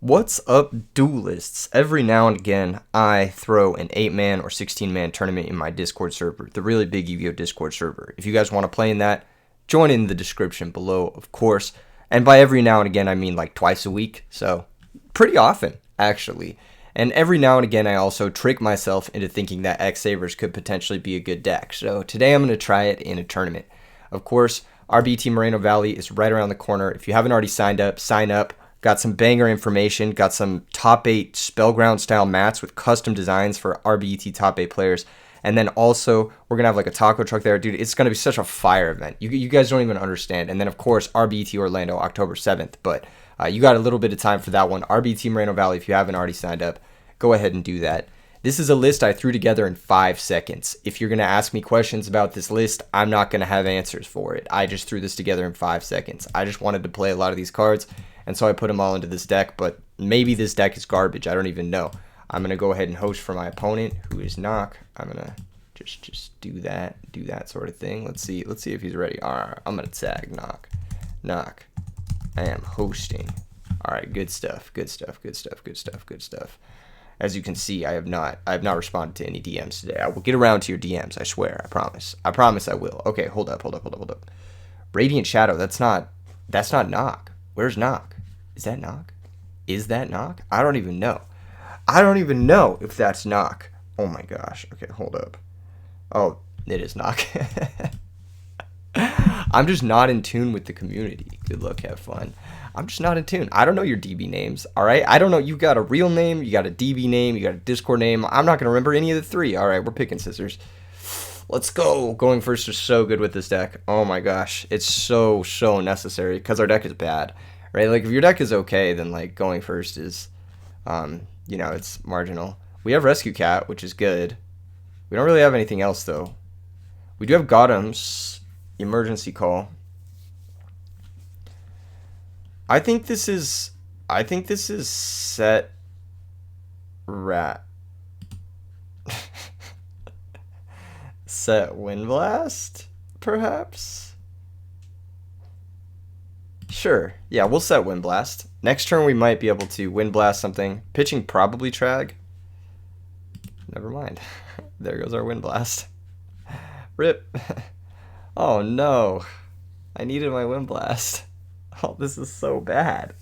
What's up, duelists? Every now and again, I throw an 8-man or 16-man tournament in my Discord server, the really big Yu-Gi-Oh! Discord server. If you guys want to play in that, join in the description below, of course. And by every now and again, I mean like twice a week, so pretty often, actually. And every now and again, I also trick myself into thinking that X-Sabers could potentially be a good deck. So today I'm going to try it in a tournament. Of course, RBT Moreno Valley is right around the corner. If you haven't already signed up, sign up. Got some banger information, got some top 8 Spellground style mats with custom designs for RBET top 8 players. And then also, we're going to have like a taco truck there. Dude, it's going to be such a fire event. You guys don't even understand. And then, of course, RBET Orlando, October 7th. But you got a little bit of time for that one. RBET Moreno Valley, if you haven't already signed up, go ahead and do that. This is a list I threw together in 5 seconds. If you're going to ask me questions about this list, I'm not going to have answers for it. I just threw this together in 5 seconds. I just wanted to play a lot of these cards, and so I put them all into this deck, but maybe this deck is garbage. I don't even know. I'm going to go ahead and host for my opponent, who is Knock. I'm going to just do that sort of thing. Let's see if he's ready. All right, I'm going to tag Knock. Knock. I am hosting. All right, good stuff. As you can see, I have not responded to any DMs today. I will get around to your DMs, I swear. I promise I will. Okay, hold up. Radiant Shadow, that's not Knock. Where's Knock? Is that Knock? I don't even know. I don't even know if that's Knock. Oh my gosh. Okay, hold up. Oh, it is Knock. I'm just not in tune with the community. Good luck, have fun. I'm just not in tune. I don't know your DB names, all right? I don't know. You got a real name, you got a DB name, you got a Discord name. I'm not going to remember any of the 3. All right, we're picking scissors. Let's go. Going first is so good with this deck. Oh my gosh. It's so necessary because our deck is bad, right? Like if your deck is okay, then like going first is, it's marginal. We have Rescue Cat, which is good. We don't really have anything else though. We do have Gotham's Emergency Call. I think this is set rat. Set Wind Blast, perhaps? Sure. Yeah, we'll set Wind Blast. Next turn we might be able to Wind Blast something. Pitching probably Trag. Never mind. There goes our Wind Blast. Rip. Oh no. I needed my Wind Blast. Oh, this is so bad.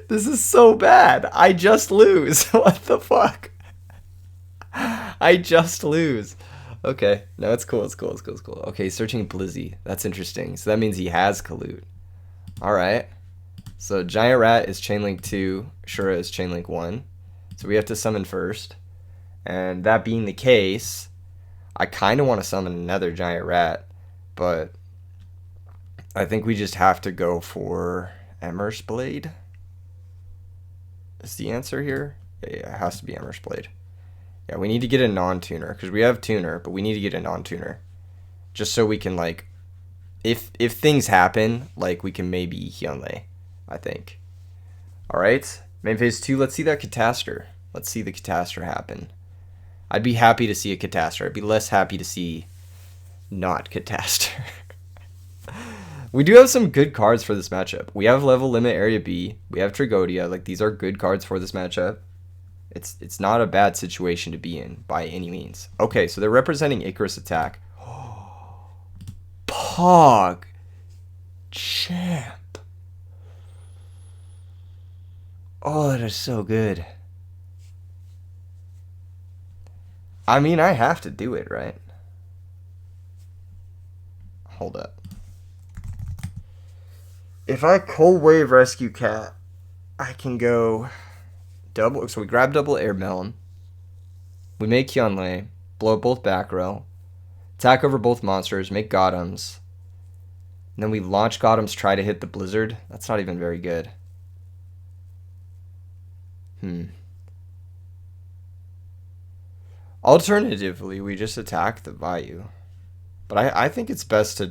This is so bad. I just lose. What the fuck? I just lose. Okay. No, it's cool. Okay, searching Blizzy. That's interesting. So that means he has Kalut. Alright. So Giant Rat is Chainlink 2. Shura is Chainlink 1. So we have to summon first. And that being the case, I kind of want to summon another Giant Rat. But I think we just have to go for Emmer's Blade. Is the answer here? Yeah, it has to be Emmer's Blade. Yeah, we need to get a non-tuner, because we have tuner, but we need to get a non-tuner. Just so we can, like, if things happen, like, we can maybe Hyunlei, I think. Alright, main phase 2, let's see that Catastor. Let's see the Catastor happen. I'd be happy to see a Catastor. I'd be less happy to see not Catastor. We do have some good cards for this matchup. We have Level Limit Area B. We have Trigodia. Like, these are good cards for this matchup. It's not a bad situation to be in by any means. Okay, so they're representing Icarus Attack. Pog. Champ. Oh, that is so good. I mean, I have to do it, right? Hold up. If I Cold Wave Rescue Cat, I can go double. So we grab double Air Melon. We make Hyunlei, blow up both back row, attack over both monsters, make Gothams. And then we launch Gothams, try to hit the Blizzard. That's not even very good. Alternatively, we just attack the Vayu. But I think it's best to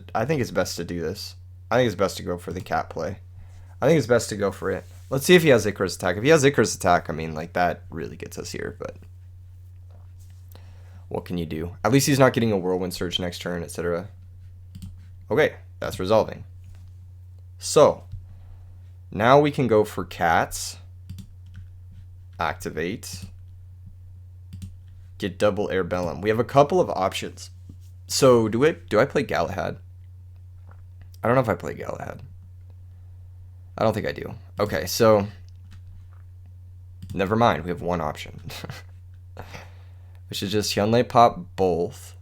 do this. I think it's best to go for the cat play. I think it's best to go for it. Let's see if he has Icarus Attack. If he has Icarus Attack, I mean, like, that really gets us here, but what can you do? At least he's not getting a Whirlwind Surge next turn, etc. Okay, that's resolving. So, now we can go for cats. activate, get double Airbellum. We have a couple of options. So do I play Galahad? I don't know if I play Galahad. I don't think I do. Okay, so never mind. We have one option. We should just Hyunlei pop both,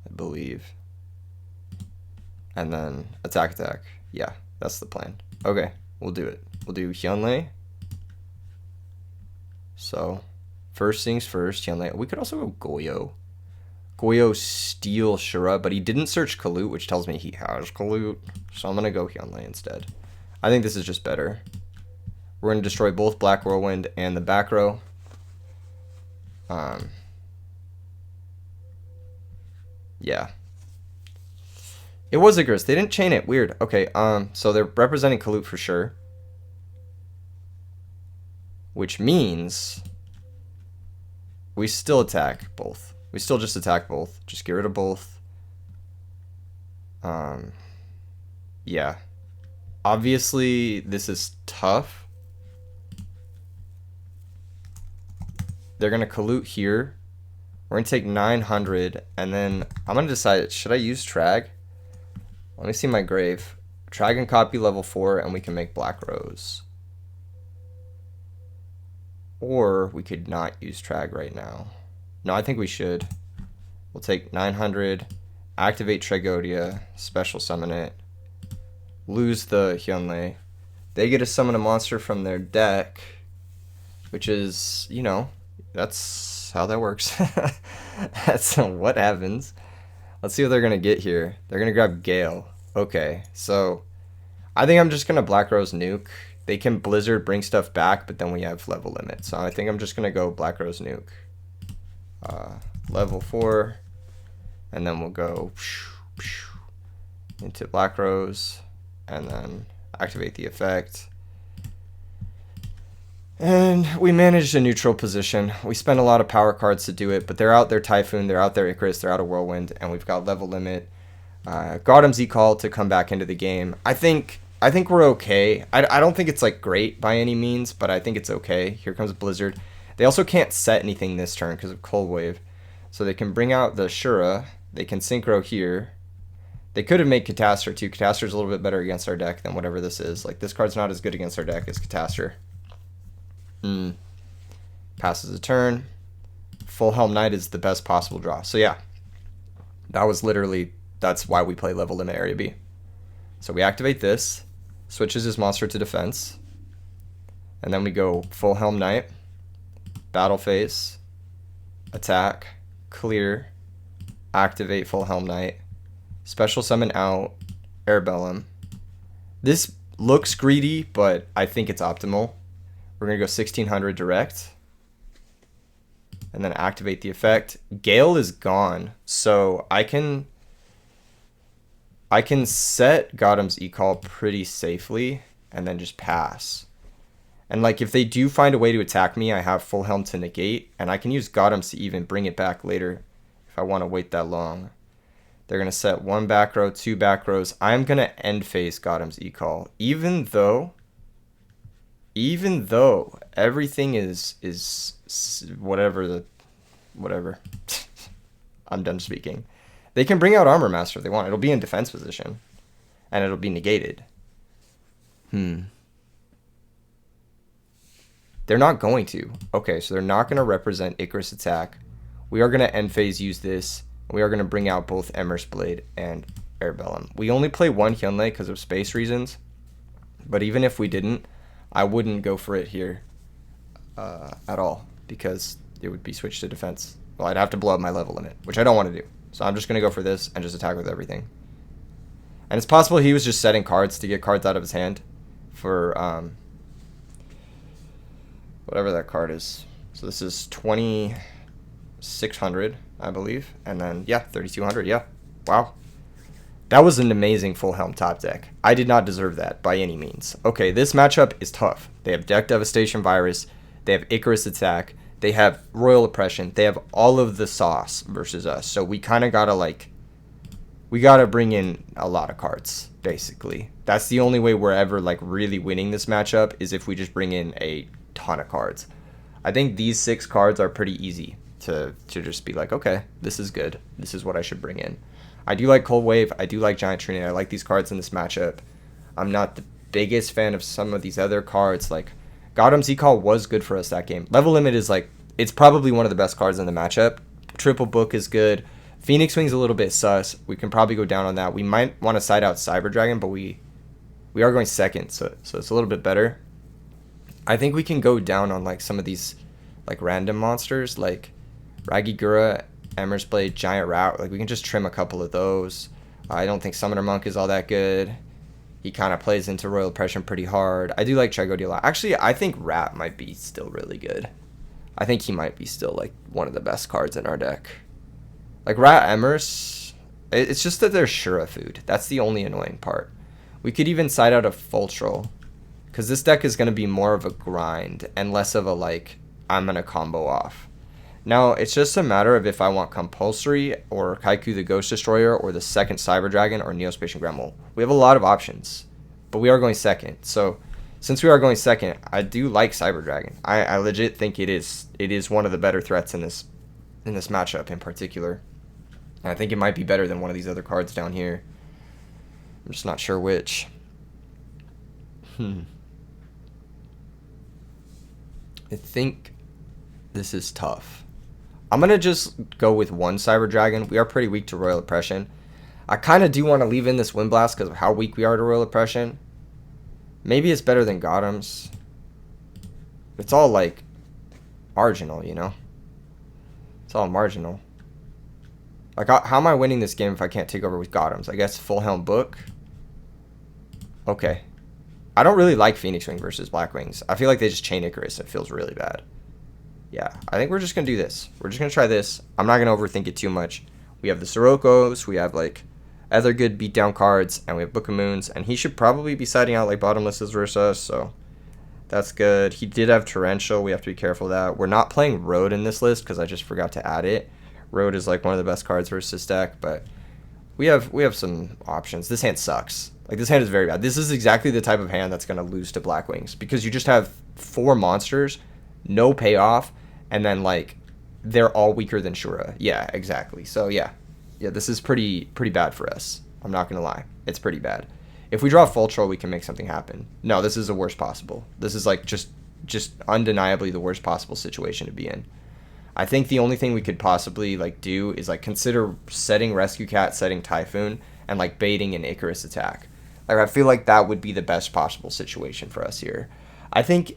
I believe. And then attack. Yeah, that's the plan. Okay, we'll do it. We'll do Hyunlei. So, first things first, Hyunlei. We could also go Goyo. Goyo steal Shura, but he didn't search Kalut, which tells me he has Kalut. So I'm going to go Hyunlei instead. I think this is just better. We're going to destroy both Black Whirlwind and the back row. Yeah. It was Icarus. They didn't chain it. Weird. Okay, so they're representing Kalut for sure. Which means we still attack both. We still just attack both. Just get rid of both. Yeah. Obviously, this is tough. They're going to Kalut here. We're going to take 900, and then I'm going to decide, should I use Trag? Let me see my grave. Trag and copy level 4, and we can make Black Rose. Or we could not use Trag right now. No, I think we should. We'll take 900, activate Tragodia, special summon it, lose the Hyunlei. They get to summon a monster from their deck, which is, you know, that's how that works. That's what happens. Let's see what they're going to get here. They're going to grab Gale. Okay, so I think I'm just going to Black Rose nuke. They can Blizzard, bring stuff back, but then we have level limit. So I think I'm just going to go Black Rose nuke. Level 4. And then we'll go into Black Rose. And then activate the effect. And we managed a neutral position. We spent a lot of power cards to do it, but they're out their Typhoon, they're out their Icarus, they're out of Whirlwind, and we've got level limit. Got him Z-Call to come back into the game. I think we're okay. I don't think it's like great by any means, but I think it's okay. Here comes Blizzard. They also can't set anything this turn because of Cold Wave. So they can bring out the Shura. They can Synchro here. They could have made Catastor too. Catastor's a little bit better against our deck than whatever this is. Like, this card's not as good against our deck as Catastor. Passes a turn. Full Helm Knight is the best possible draw. So yeah, that's why we play level limit area B. So we activate this, switches his monster to defense, and then we go Full Helm Knight, battle phase, attack, clear, activate Full Helm Knight, special summon out, Airbellum. This looks greedy, but I think it's optimal. We're going to go 1600 direct. And then activate the effect. Gale is gone. So I can set Gotham's E-Call pretty safely and then just pass. And like, if they do find a way to attack me, I have Full Helm to negate, and I can use Gotham's to even bring it back later if I want to wait that long. They're going to set 1 back row, 2 back rows. I'm going to end phase Gotham's E-Call. Even though everything is whatever. I'm done speaking. They can bring out Armor Master if they want. It'll be in defense position, and it'll be negated. They're not going to. Okay, so they're not going to represent Icarus attack. We are going to end phase use this. We are going to bring out both Emer's Blade and Airbellum. We only play one Hyunlei because of space reasons, but even if we didn't, I wouldn't go for it here at all because it would be switched to defense. Well, I'd have to blow up my level limit, which I don't want to do. So I'm just going to go for this and just attack with everything. And it's possible he was just setting cards to get cards out of his hand for whatever that card is. So this is 2600, I believe. And then, yeah, 3200. Yeah. Wow. That was an amazing Full Helm top deck. I did not deserve that by any means. Okay, this matchup is tough. They have Deck Devastation Virus. They have Icarus Attack. They have Royal Oppression. They have all of the sauce versus us. So we kind of got to, we got to bring in a lot of cards, basically. That's the only way we're ever, really winning this matchup is if we just bring in a ton of cards. I think these 6 cards are pretty easy to just be like, okay, this is good. This is what I should bring in. I do like Cold Wave. I do like Giant Trinity. I like these cards in this matchup. I'm not the biggest fan of some of these other cards. Like, Gotham's Z-Call was good for us that game. Level Limit is like, it's probably one of the best cards in the matchup. Triple Book is good. Phoenix Wing's a little bit sus. We can probably go down on that. We might want to side out Cyber Dragon, but we are going second, so it's a little bit better. I think we can go down on like some of these like random monsters, like Ragigura, Emmer's Blade, Giant Rat. Like, we can just trim a couple of those. I don't think Summoner Monk is all that good. He kind of plays into Royal Oppression pretty hard. I do like Chagodi a lot. Actually, I think Rat might be still really good. I think he might be still like one of the best cards in our deck. Like Rat Emmers, it's just that they're Shura food. That's the only annoying part. We could even side out a Fultrol, because this deck is going to be more of a grind and less of a like, I'm going to combo off. Now, it's just a matter of if I want Compulsory or Kaiku the Ghost Destroyer or the second Cyber Dragon or Neospatial Gremlin. We have a lot of options, but we are going second. So, since we are going second, I do like Cyber Dragon. I legit think it is one of the better threats in this matchup in particular. And I think it might be better than one of these other cards down here. I'm just not sure which. I think this is tough. I'm going to just go with one Cyber Dragon. We are pretty weak to Royal Oppression. I kind of do want to leave in this Wind Blast because of how weak we are to Royal Oppression. Maybe it's better than Gotham's. It's all like marginal, you know? It's all marginal. Like, how am I winning this game if I can't take over with Gotham's? I guess Full Helm Book. Okay. I don't really like Phoenix Wing versus Black Wings. I feel like they just chain Icarus and it feels really bad. Yeah, I think we're just going to do this. We're just going to try this. I'm not going to overthink it too much. We have the Sirocco's, we have like other good beatdown cards, and we have Book of Moons, and he should probably be siding out like bottomlesses versus us, so that's good. He did have Torrential. We have to be careful of that. We're not playing Road in this list because I just forgot to add it. Road is like one of the best cards versus this deck, but we have some options. This hand sucks. Like, this hand is very bad. This is exactly the type of hand that's going to lose to Black Wings because you just have 4 monsters, no payoff, and then like they're all weaker than Shura. Yeah, exactly. So yeah, this is pretty bad for us. I'm not gonna lie, it's pretty bad. If we draw Fultrol, we can make something happen. No, this is the worst possible. This is like just undeniably the worst possible situation to be in. I think the only thing we could possibly like do is like consider setting Rescue Cat, setting Typhoon, and like baiting an Icarus attack. Like, I feel like that would be the best possible situation for us here. I think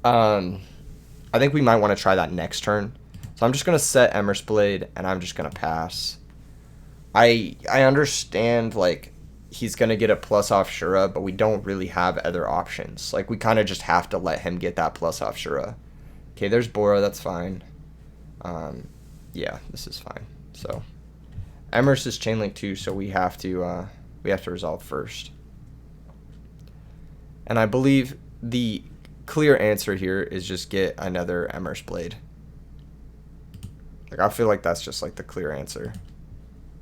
we might want to try that next turn. So I'm just going to set Emmer's Blade, and I'm just going to pass. I understand, like, he's going to get a plus off Shura, but we don't really have other options. Like, we kind of just have to let him get that plus off Shura. Okay, there's Bora, that's fine. Yeah, this is fine. So, Emmer's is Chainlink too, so we have to resolve first. And I believe the clear answer here is just get another Emmer's Blade. Like, I feel like that's just like the clear answer.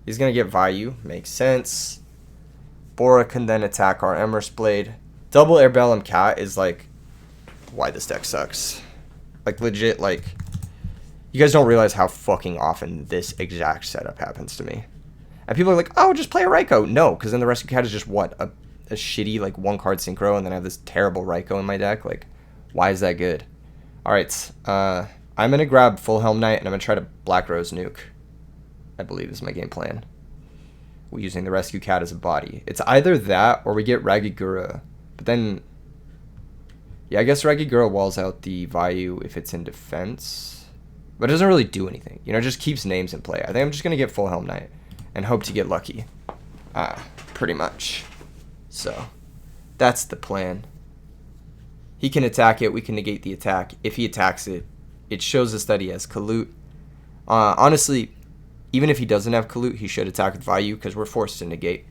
He's gonna get Vayu, makes sense. Bora can then attack our Emmer's Blade. Double Airbellum Cat is like why this deck sucks. Like, legit, like, you guys don't realize how fucking often this exact setup happens to me. And people are like, oh, just play a Raikou. No, because then the Rescue Cat is just what? A shitty, like, 1-card synchro, and then I have this terrible Raikou in my deck. Like, why is that good? Alright, I'm going to grab Full Helm Knight, and I'm going to try to Black Rose Nuke. I believe is my game plan. We're using the Rescue Cat as a body. It's either that, or we get Ragigura. But then, yeah, I guess Ragigura walls out the Vayu if it's in defense. But it doesn't really do anything. You know, it just keeps names in play. I think I'm just going to get Full Helm Knight and hope to get lucky. Pretty much. So, that's the plan. He can attack it. We can negate the attack. If he attacks it, it shows us that he has Kalut. Honestly, even if he doesn't have Kalut, he should attack with Vayu because we're forced to negate.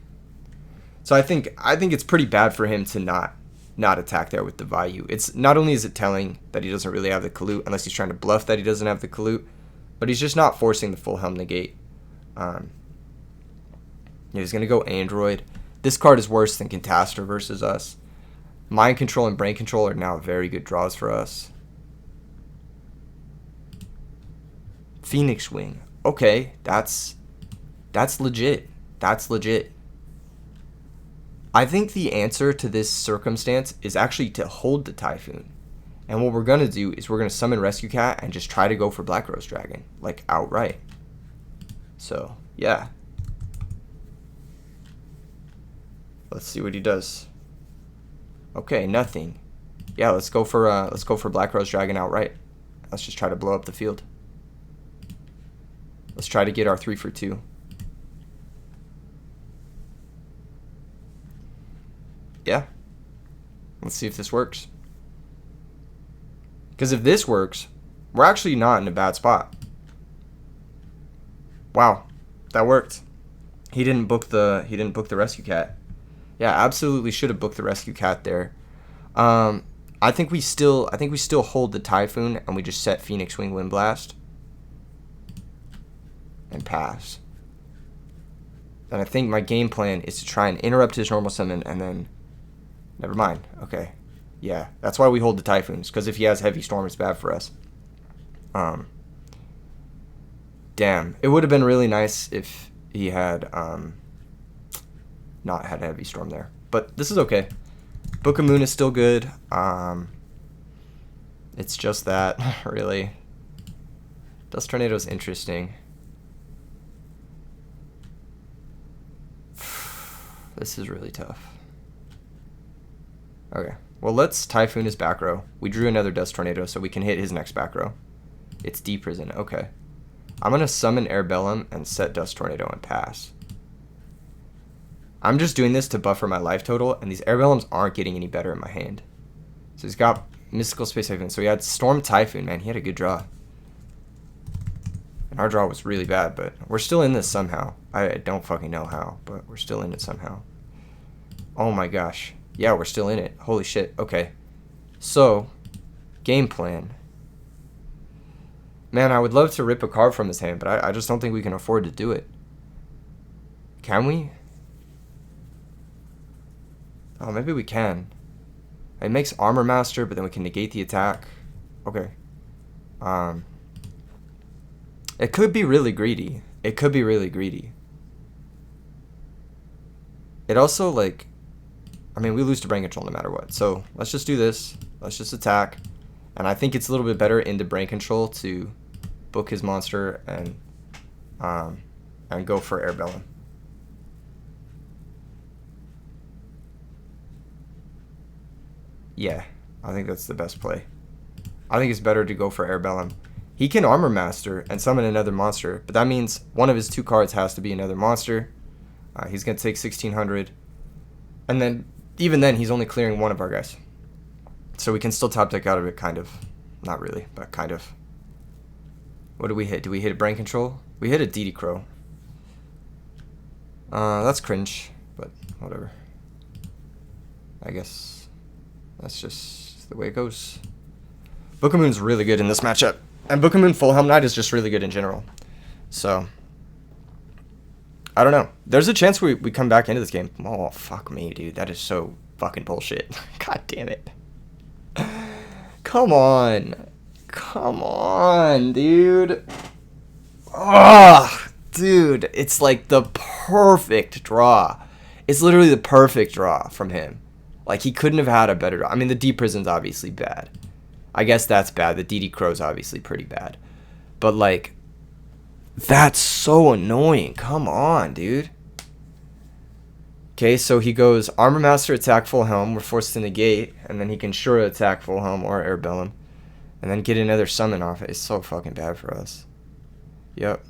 So I think it's pretty bad for him to not attack there with the Vayu. It's not only is it telling that he doesn't really have the Kalut, unless he's trying to bluff that he doesn't have the Kalut, but he's just not forcing the Full Helm negate. He's going to go Android. This card is worse than Catastor versus us. Mind Control and Brain Control are now very good draws for us. Phoenix Wing. Okay, that's legit. That's legit. I think the answer to this circumstance is actually to hold the Typhoon. And what we're going to do is we're going to summon Rescue Cat and just try to go for Black Rose Dragon, like outright. So, yeah. Let's see what he does. Okay, nothing. Yeah, let's go for Black Rose Dragon outright. Let's just try to blow up the field. Let's try to get our 3 for 2. Yeah. Let's see if this works. Because if this works, we're actually not in a bad spot. Wow, that worked. He didn't book the Rescue Cat. Yeah, absolutely should have booked the Rescue Cat there. I think we still hold the Typhoon and we just set Phoenix Wing Wind Blast and pass. And I think my game plan is to try and interrupt his normal summon and then never mind. Okay. Yeah, that's why we hold the Typhoons, because if he has Heavy Storm, it's bad for us. Damn. It would have been really nice if he had not had Heavy Storm there. But this is okay. Book of Moon is still good. It's just that, really. Dust Tornado is interesting. This is really tough. Okay. Well, let's Typhoon his back row. We drew another Dust Tornado, so we can hit his next back row. It's Deep Prison. Okay. I'm going to summon Airbellum and set Dust Tornado and pass. I'm just doing this to buffer my life total, and these Airbellums aren't getting any better in my hand. So he's got Mystical Space Typhoon. So he had Storm Typhoon, man. He had a good draw. And our draw was really bad, but we're still in this somehow. I don't fucking know how, but we're still in it somehow. Oh my gosh. Yeah, we're still in it. Holy shit. Okay. So, game plan. Man, I would love to rip a card from his hand, but I just don't think we can afford to do it. Can we? Oh, maybe we can. It makes Armor Master, but then we can negate the attack. Okay. It could be really greedy. It could be really greedy. It also, like... I mean, we lose to Brain Control no matter what. So, let's just do this. Let's just attack. And I think it's a little bit better into Brain Control to book his monster and go for Airbellum. Yeah, I think that's the best play. I think it's better to go for Airbellum. He can Armor Master and summon another monster, but that means one of his 2 cards has to be another monster. He's going to take 1,600. And then, even then, he's only clearing one of our guys. So we can still top deck out of it, kind of. Not really, but kind of. What do we hit? Do we hit a Brain Control? We hit a DD Crow. That's cringe, but whatever. I guess that's just the way it goes. Book of Moon's really good in this matchup. And Book of Moon Full Helm Knight is just really good in general. So, I don't know. There's a chance we come back into this game. Oh, fuck me, dude. That is so fucking bullshit. God damn it. Come on. Come on, dude. Oh, dude. It's like the perfect draw. It's literally the perfect draw from him. Like, he couldn't have had a better draw. I mean, the Deep Prison's obviously bad. I guess that's bad. The DD Crow's obviously pretty bad. But, like, that's so annoying. Come on, dude. Okay, so he goes Armor Master, attack Full Helm. We're forced to negate. And then he can sure attack Full Helm or Airbellum. And then get another summon off it. It's so fucking bad for us. Yep.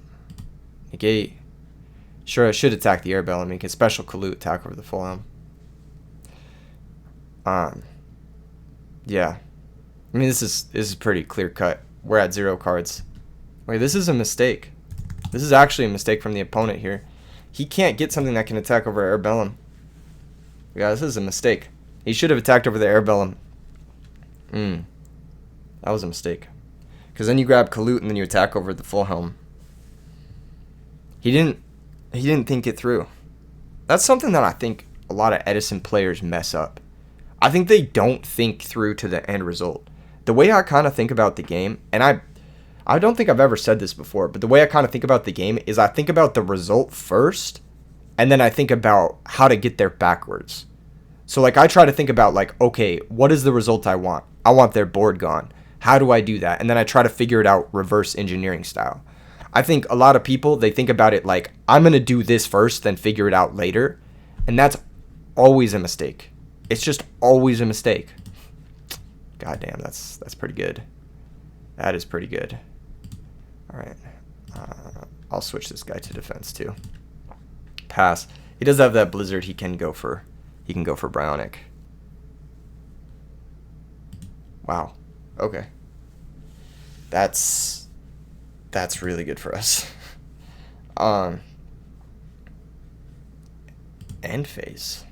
Negate. Sure, I should attack the Airbellum. He can special Kalut attack over the Full Helm. Yeah. I mean, this is pretty clear cut. We're at 0 cards. Wait, this is a mistake. This is actually a mistake from the opponent here. He can't get something that can attack over Airbellum. Yeah, this is a mistake. He should have attacked over the Airbellum. That was a mistake. Because then you grab Kalut and then you attack over the Full Helm. He didn't think it through. That's something that I think a lot of Edison players mess up. I think they don't think through to the end result. The way I kind of think about the game, and I don't think I've ever said this before, but the way I kind of think about the game is I think about the result first, and then I think about how to get there backwards. So, like, I try to think about, like, okay, what is the result I want? I want their board gone. How do I do that? And then I try to figure it out reverse engineering style. I think a lot of people, they think about it like, I'm going to do this first, then figure it out later. And that's always a mistake. It's just always a mistake. God damn, that's pretty good. That is pretty good. All right. I'll switch this guy to defense too. Pass. He does have that blizzard. He can go for Bionic. Wow. Okay. That's really good for us. End phase.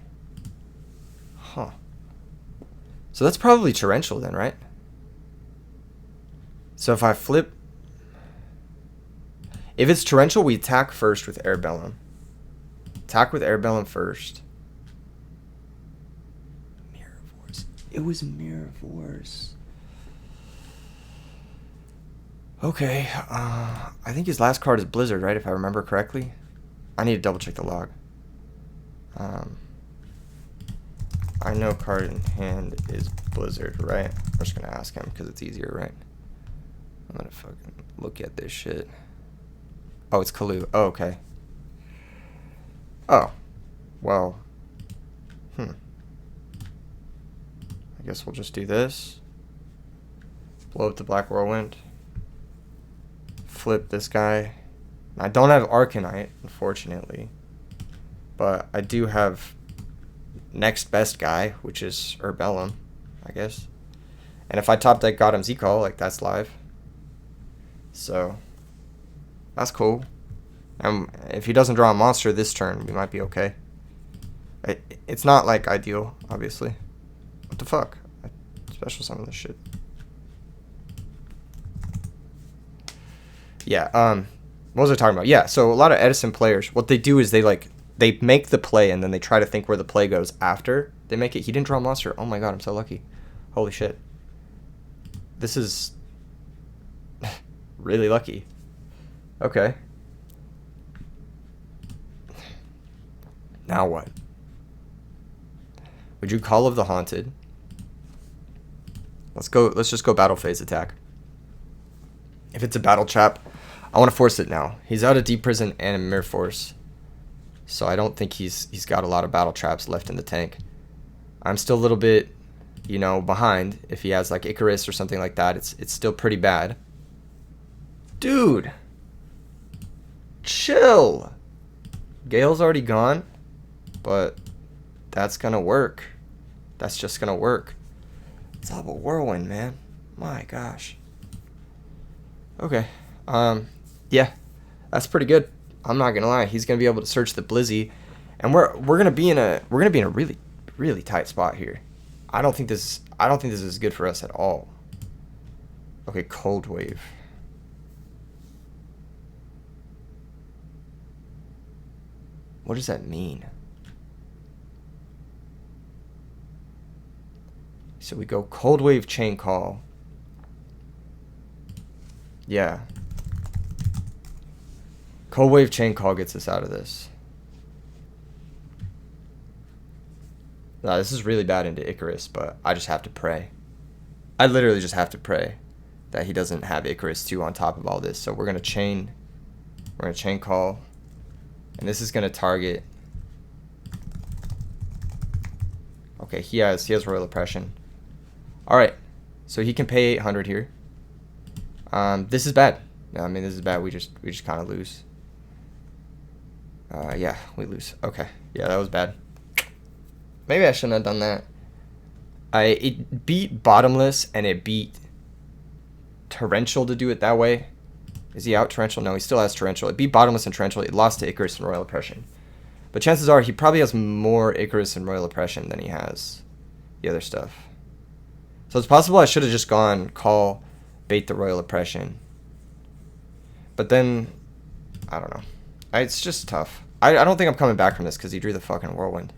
Huh. So that's probably torrential then, right? So if I flip, if it's torrential, we attack first with Airbellum. Attack with Airbellum first. Mirror Force. It was Mirror Force. Okay. I think his last card is Blizzard, right? If I remember correctly. I need to double check the log. I know card in hand is Blizzard, right? I'm just gonna ask him because it's easier, right? I'm gonna fucking look at this shit. Oh, it's Kalu. Oh, okay. Oh. Well. I guess we'll just do this. Blow up the Black Whirlwind. Flip this guy. I don't have Arcanite, unfortunately. But I do have next best guy, which is Herbellum, I guess. And if I top deck got him Z-Call, like, that's live. So, that's cool. If he doesn't draw a monster this turn, we might be okay. It's not, like, ideal, obviously. What the fuck? I special summon this shit. Yeah, what was I talking about? Yeah, so a lot of Edison players, what they do is they make the play and then they try to think where the play goes after they make it. He didn't draw a monster. Oh my god, I'm so lucky. Holy shit. This is really lucky. Okay. Now what? Would you Call of the Haunted? Let's just go battle phase attack. If it's a battle trap, I want to force it now. He's out of Deep Prison and a Mirror Force. So I don't think he's got a lot of battle traps left in the tank. I'm still a little bit, behind. If he has like Icarus or something like that, it's still pretty bad. Dude, chill. Gale's already gone, but that's gonna work. That's just gonna work. It's all about Whirlwind, man. My gosh. Okay. Yeah, that's pretty good. I'm not gonna lie. He's gonna be able to search the Blizzy, and we're gonna be in a really, really tight spot here. I don't think this is good for us at all. Okay, Cold Wave. What does that mean? So we go Cold Wave, Chain Call. Yeah. Cold Wave, Chain Call gets us out of this. Nah, this is really bad into Icarus, but I just have to pray. I literally just have to pray that he doesn't have Icarus 2 on top of all this. So we're gonna chain call. And this is gonna target. Okay, he has Royal Oppression. Alright. So he can pay 800 here. This is bad. I mean, this is bad. We just kinda lose. Yeah, we lose. Okay. Yeah, that was bad. Maybe I shouldn't have done that. It beat Bottomless and it beat Torrential to do it that way. Is he out Torrential? No, he still has Torrential. It beat Bottomless and Torrential. It lost to Icarus and Royal Oppression. But chances are he probably has more Icarus and Royal Oppression than he has the other stuff. So it's possible I should have just gone call, bait the Royal Oppression. But then, I don't know. It's just tough. I don't think I'm coming back from this because he drew the fucking Whirlwind.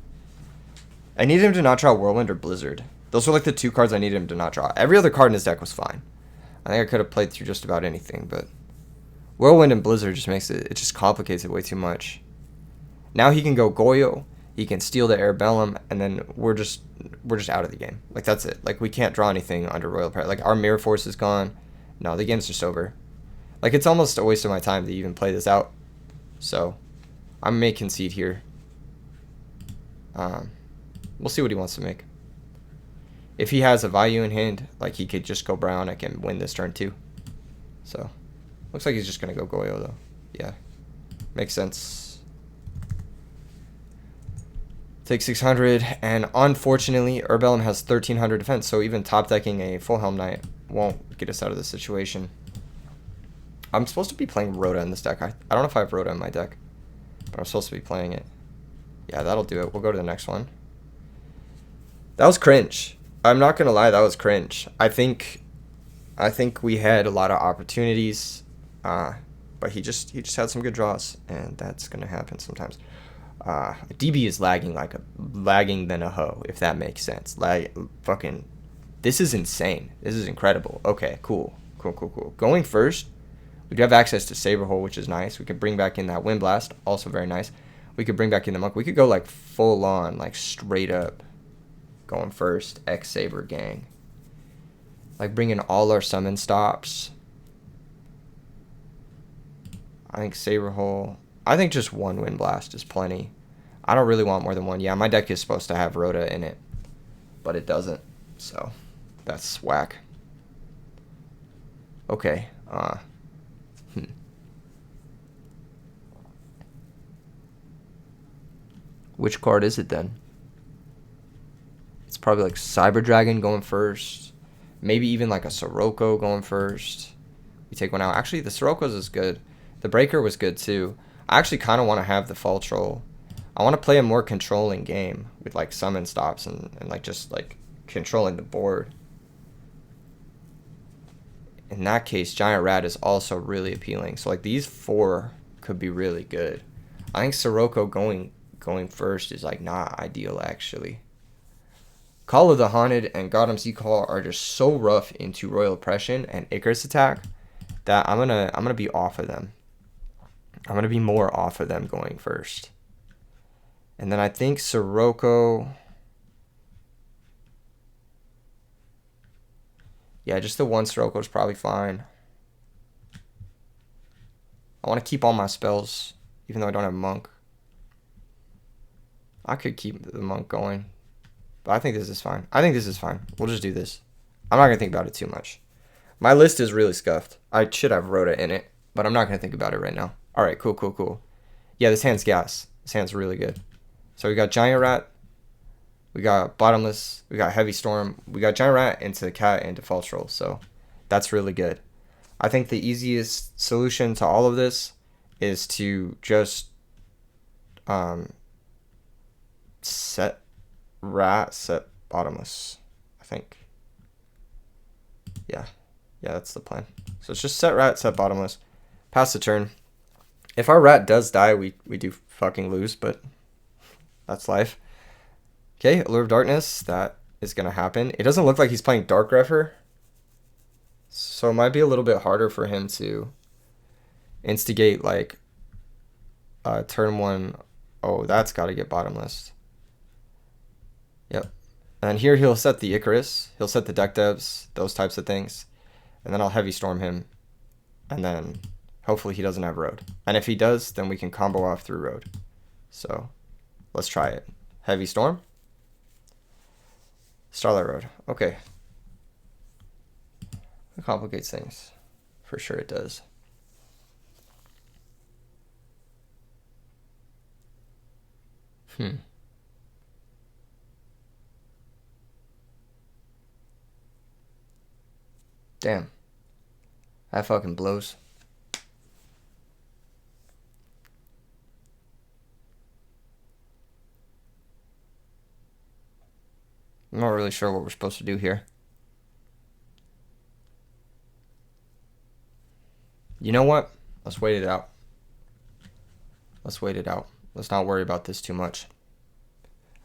I needed him to not draw Whirlwind or Blizzard. Those were like the two cards I needed him to not draw. Every other card in his deck was fine. I think I could have played through just about anything, but Whirlwind and Blizzard just makes it just complicates it way too much. Now he can go Goyo, he can steal the Airbellum, and then we're just out of the game. Like, that's it. Like, we can't draw anything under Royal Pressure. Like, our Mirror Force is gone. No, the game's just over. Like, it's almost a waste of my time to even play this out. So, I may concede here. We'll see what he wants to make. If he has a value in hand, like, he could just go Bionic and win this turn too. So, looks like he's just going to go Goyo, though. Yeah, makes sense. Take 600, and unfortunately, Airbellum has 1300 defense, so even top decking a full Helm Knight won't get us out of this situation. I'm supposed to be playing Rhoda in this deck. I don't know if I have Rhoda in my deck, but I'm supposed to be playing it. Yeah, that'll do it. We'll go to the next one. That was cringe. I'm not gonna lie, that was cringe. I think we had a lot of opportunities, but he just had some good draws, and that's gonna happen sometimes. DB is lagging than a hoe, if that makes sense. Fucking, this is insane. This is incredible. Okay, cool. Going first, we do have access to Saber Hole, which is nice. We could bring back in that Wind Blast, also very nice. We could bring back in the Monk. We could go like full on, like straight up. Going first, X-Saber gang. Like, bring in all our summon stops. I think Saber Hole. I think just one Wind Blast is plenty. I don't really want more than one. Yeah, my deck is supposed to have Rhoda in it, but it doesn't. So, that's whack. Okay. Which card is it then? It's probably like Cyber Dragon going first. Maybe even like a Sirocco going first. We take one out. Actually, the Sirocco's is good. The Breaker was good too. I actually kind of want to have the Fall Troll. I want to play a more controlling game with like summon stops and like just like controlling the board. In that case, Giant Rat is also really appealing. So like these four could be really good. I think Sirocco going first is like not ideal actually. Call of the Haunted and Gotham Sea Call are just so rough into Royal Oppression and Icarus Attack that I'm gonna be off of them. I'm gonna be more off of them going first. And then I think Sirocco. Yeah, just the one Sirocco is probably fine. I want to keep all my spells, even though I don't have Monk. I could keep the Monk going. But I think this is fine. We'll just do this. I'm not going to think about it too much. My list is really scuffed. I should have Rhoda in it, but I'm not going to think about it right now. All right, cool. Yeah, this hand's gas. This hand's really good. So we got Giant Rat. We got Bottomless. We got Heavy Storm. We got Giant Rat into Cat and Default Troll. So that's really good. I think the easiest solution to all of this is to just set Rat, set Bottomless, I think. Yeah, that's the plan. So it's just set Rat, set Bottomless, pass the turn. If our Rat does die, we do fucking lose, but that's life. Okay, Allure of Darkness, that is going to happen. It doesn't look like he's playing Dark Grepher, so it might be a little bit harder for him to instigate, like, turn one. Oh, that's got to get Bottomless. Yep. And here he'll set the Icarus. He'll set the Deck Devs, those types of things. And then I'll Heavy Storm him. And then hopefully he doesn't have Road. And if he does, then we can combo off through Road. So let's try it. Heavy Storm. Starlight Road. Okay. It complicates things. For sure it does. Damn. That fucking blows. I'm not really sure what we're supposed to do here. You know what? Let's wait it out. Let's not worry about this too much.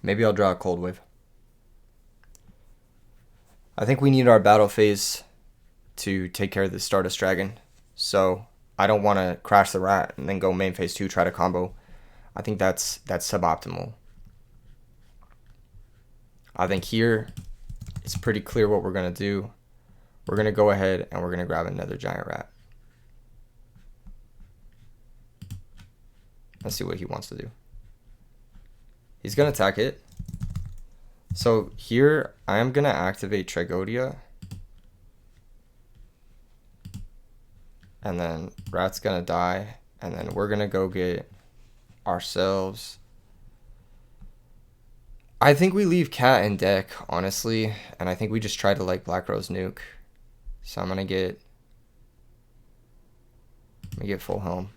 Maybe I'll draw a Cold Wave. I think we need our battle phase to take care of the Stardust Dragon. So I don't want to crash the rat and then go main phase 2, try to combo. I think that's suboptimal. I think here it's pretty clear what we're going to do. We're going to go ahead and we're going to grab another giant rat. Let's see what he wants to do. He's going to attack it. So here I am going to activate Tragodia. And then rat's going to die. And then we're going to go get ourselves. I think we leave cat in deck, honestly. And I think we just try to like Black Rose nuke. So I'm going to get full helm.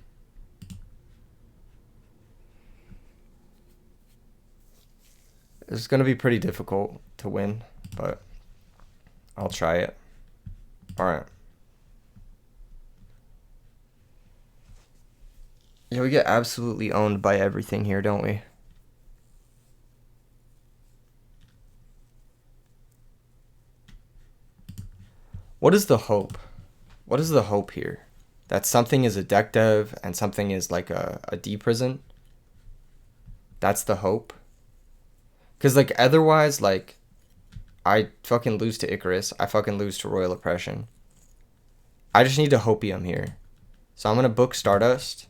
It's going to be pretty difficult to win, but I'll try it. All right. Yeah, we get absolutely owned by everything here, don't we? What is the hope? What is the hope here? That something is a deck dev and something is like a D-prison? That's the hope? Because, like, otherwise, like, I fucking lose to Icarus. I fucking lose to Royal Oppression. I just need to hopium here. So I'm going to book Stardust.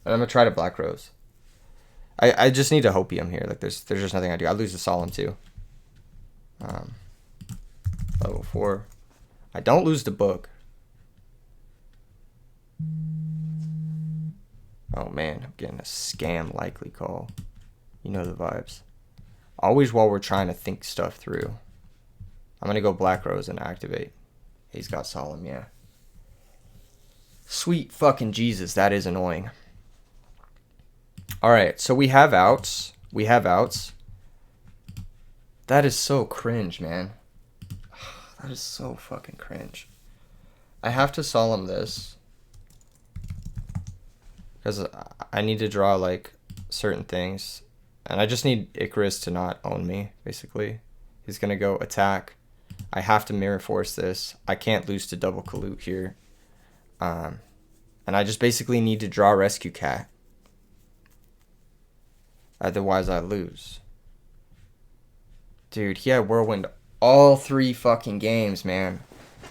And I'm going to try to Black Rose. I just need to hopium here. Like, there's just nothing I do. I lose to Solemn, too. Level 4. I don't lose to Book. Oh man, I'm getting a scam likely call. You know the vibes. Always while we're trying to think stuff through. I'm going to go Black Rose and activate. He's got Solemn, yeah. Sweet fucking Jesus, that is annoying. Alright, so we have outs. We have outs. That is so cringe, man. That is so fucking cringe. I have to Solemn this. Because I need to draw, like, certain things. And I just need Icarus to not own me, basically. He's going to go attack. I have to Mirror Force this. I can't lose to Double Collude here. And I just basically need to draw Rescue Cat. Otherwise, I lose. Dude, he had Whirlwind all 3 fucking games, man.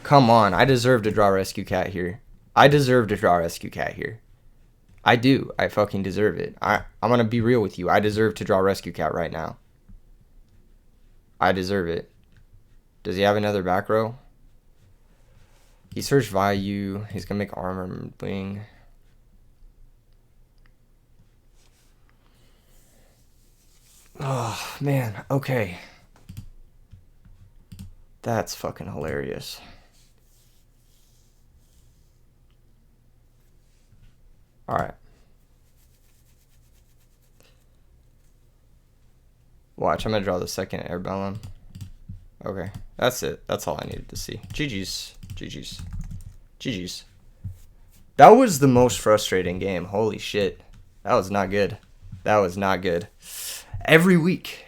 Come on, I deserve to draw Rescue Cat here. I deserve to draw Rescue Cat here. I do. I fucking deserve it. I'm going to be real with you. I deserve to draw Rescue Cat right now. I deserve it. Does he have another back row? He searched Vayu. He's going to make Armor Wing. Oh, man. Okay. That's fucking hilarious. Alright. Watch, I'm going to draw the second Airbellum. Okay, that's it. That's all I needed to see. GG's. GG's. GG's. That was the most frustrating game. Holy shit. That was not good. That was not good. Every week,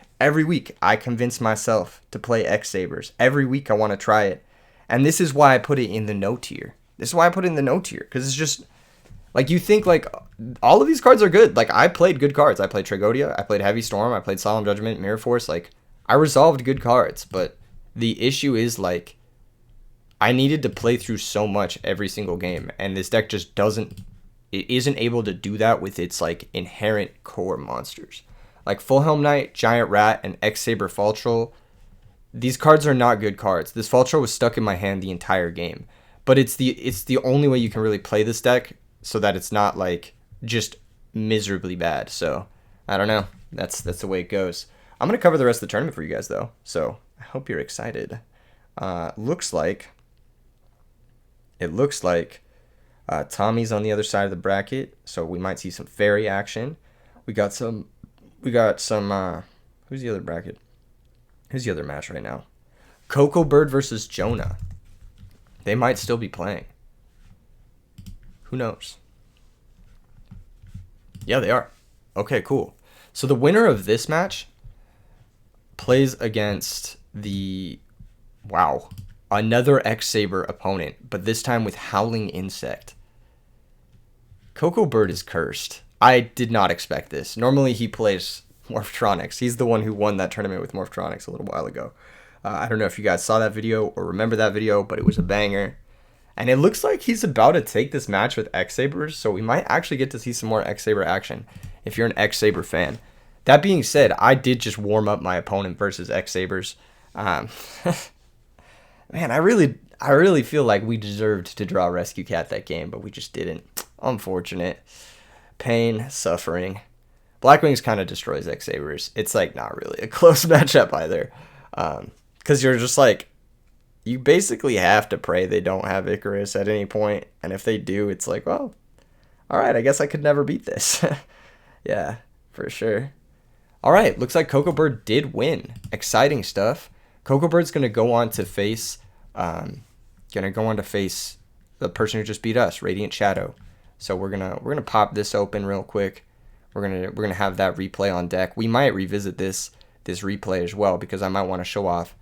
I convince myself to play X-Sabers. Every week I want to try it. And this is why I put it in the no tier. This is why I put it in the no tier. Because it's just... Like, you think, like, all of these cards are good. Like, I played good cards. I played Tragodia. I played Heavy Storm. I played Solemn Judgment, Mirror Force. Like, I resolved good cards. But the issue is, like, I needed to play through so much every single game. And this deck just doesn't... It isn't able to do that with its, like, inherent core monsters. Like, Full Helm Knight, Giant Rat, and X-Saber Fall Troll. These cards are not good cards. This Fall Troll was stuck in my hand the entire game. But it's the only way you can really play this deck... so that it's not, like, just miserably bad. So, I don't know. That's the way it goes. I'm going to cover the rest of the tournament for you guys, though. So, I hope you're excited. It looks like Tommy's on the other side of the bracket. So, we might see some fairy action. We got some, who's the other bracket? Who's the other match right now? Coco Bird versus Jonah. They might still be playing. Who knows? Yeah, they are. Okay, cool. So the winner of this match plays against the, wow, another X-Saber opponent, but this time with Howling Insect. Coco Bird is cursed. I did not expect this. Normally he plays Morphtronics. He's the one who won that tournament with Morphtronics a little while ago. I don't know if you guys saw that video or remember that video, but it was a banger. And it looks like he's about to take this match with X-Sabers, so we might actually get to see some more X-Saber action if you're an X-Saber fan. That being said, I did just warm up my opponent versus X-Sabers. Man, I really feel like we deserved to draw Rescue Cat that game, but we just didn't. Unfortunate. Pain, suffering. Blackwings kind of destroys X-Sabers. It's like not really a close matchup either. Because you're just like, you basically have to pray they don't have Icarus at any point. And if they do, it's like, well, all right, I guess I could never beat this. Yeah, for sure. All right, looks like Coco Bird did win. Exciting stuff. Coco Bird's going to go on to face the person who just beat us, Radiant Shadow. So we're gonna pop this open real quick. We're gonna have that replay on deck. We might revisit this replay as well because I might want to show off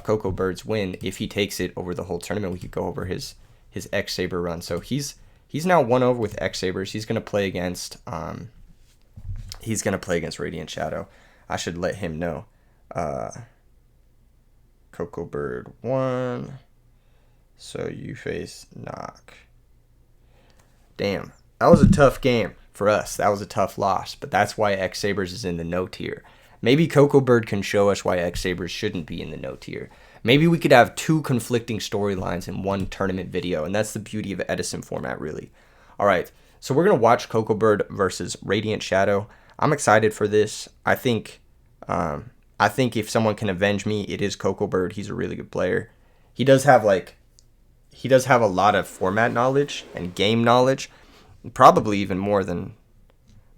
Coco Bird's win. If he takes it over the whole tournament, we could go over his X-Saber run. So he's now 1-over with X-Sabers. He's gonna play against Radiant Shadow. I should let him know. Coco Bird won. So you face Knock. Damn, that was a tough game for us. That was a tough loss, but that's why X-Sabers is in the no tier. Maybe Coco Bird can show us why X-Sabers shouldn't be in the no tier. Maybe we could have two conflicting storylines in one tournament video, and that's the beauty of Edison format, really. All right, so we're going to watch Coco Bird versus Radiant Shadow. I'm excited for this. I think if someone can avenge me, it is Coco Bird. He's a really good player. He does have a lot of format knowledge and game knowledge, probably even more than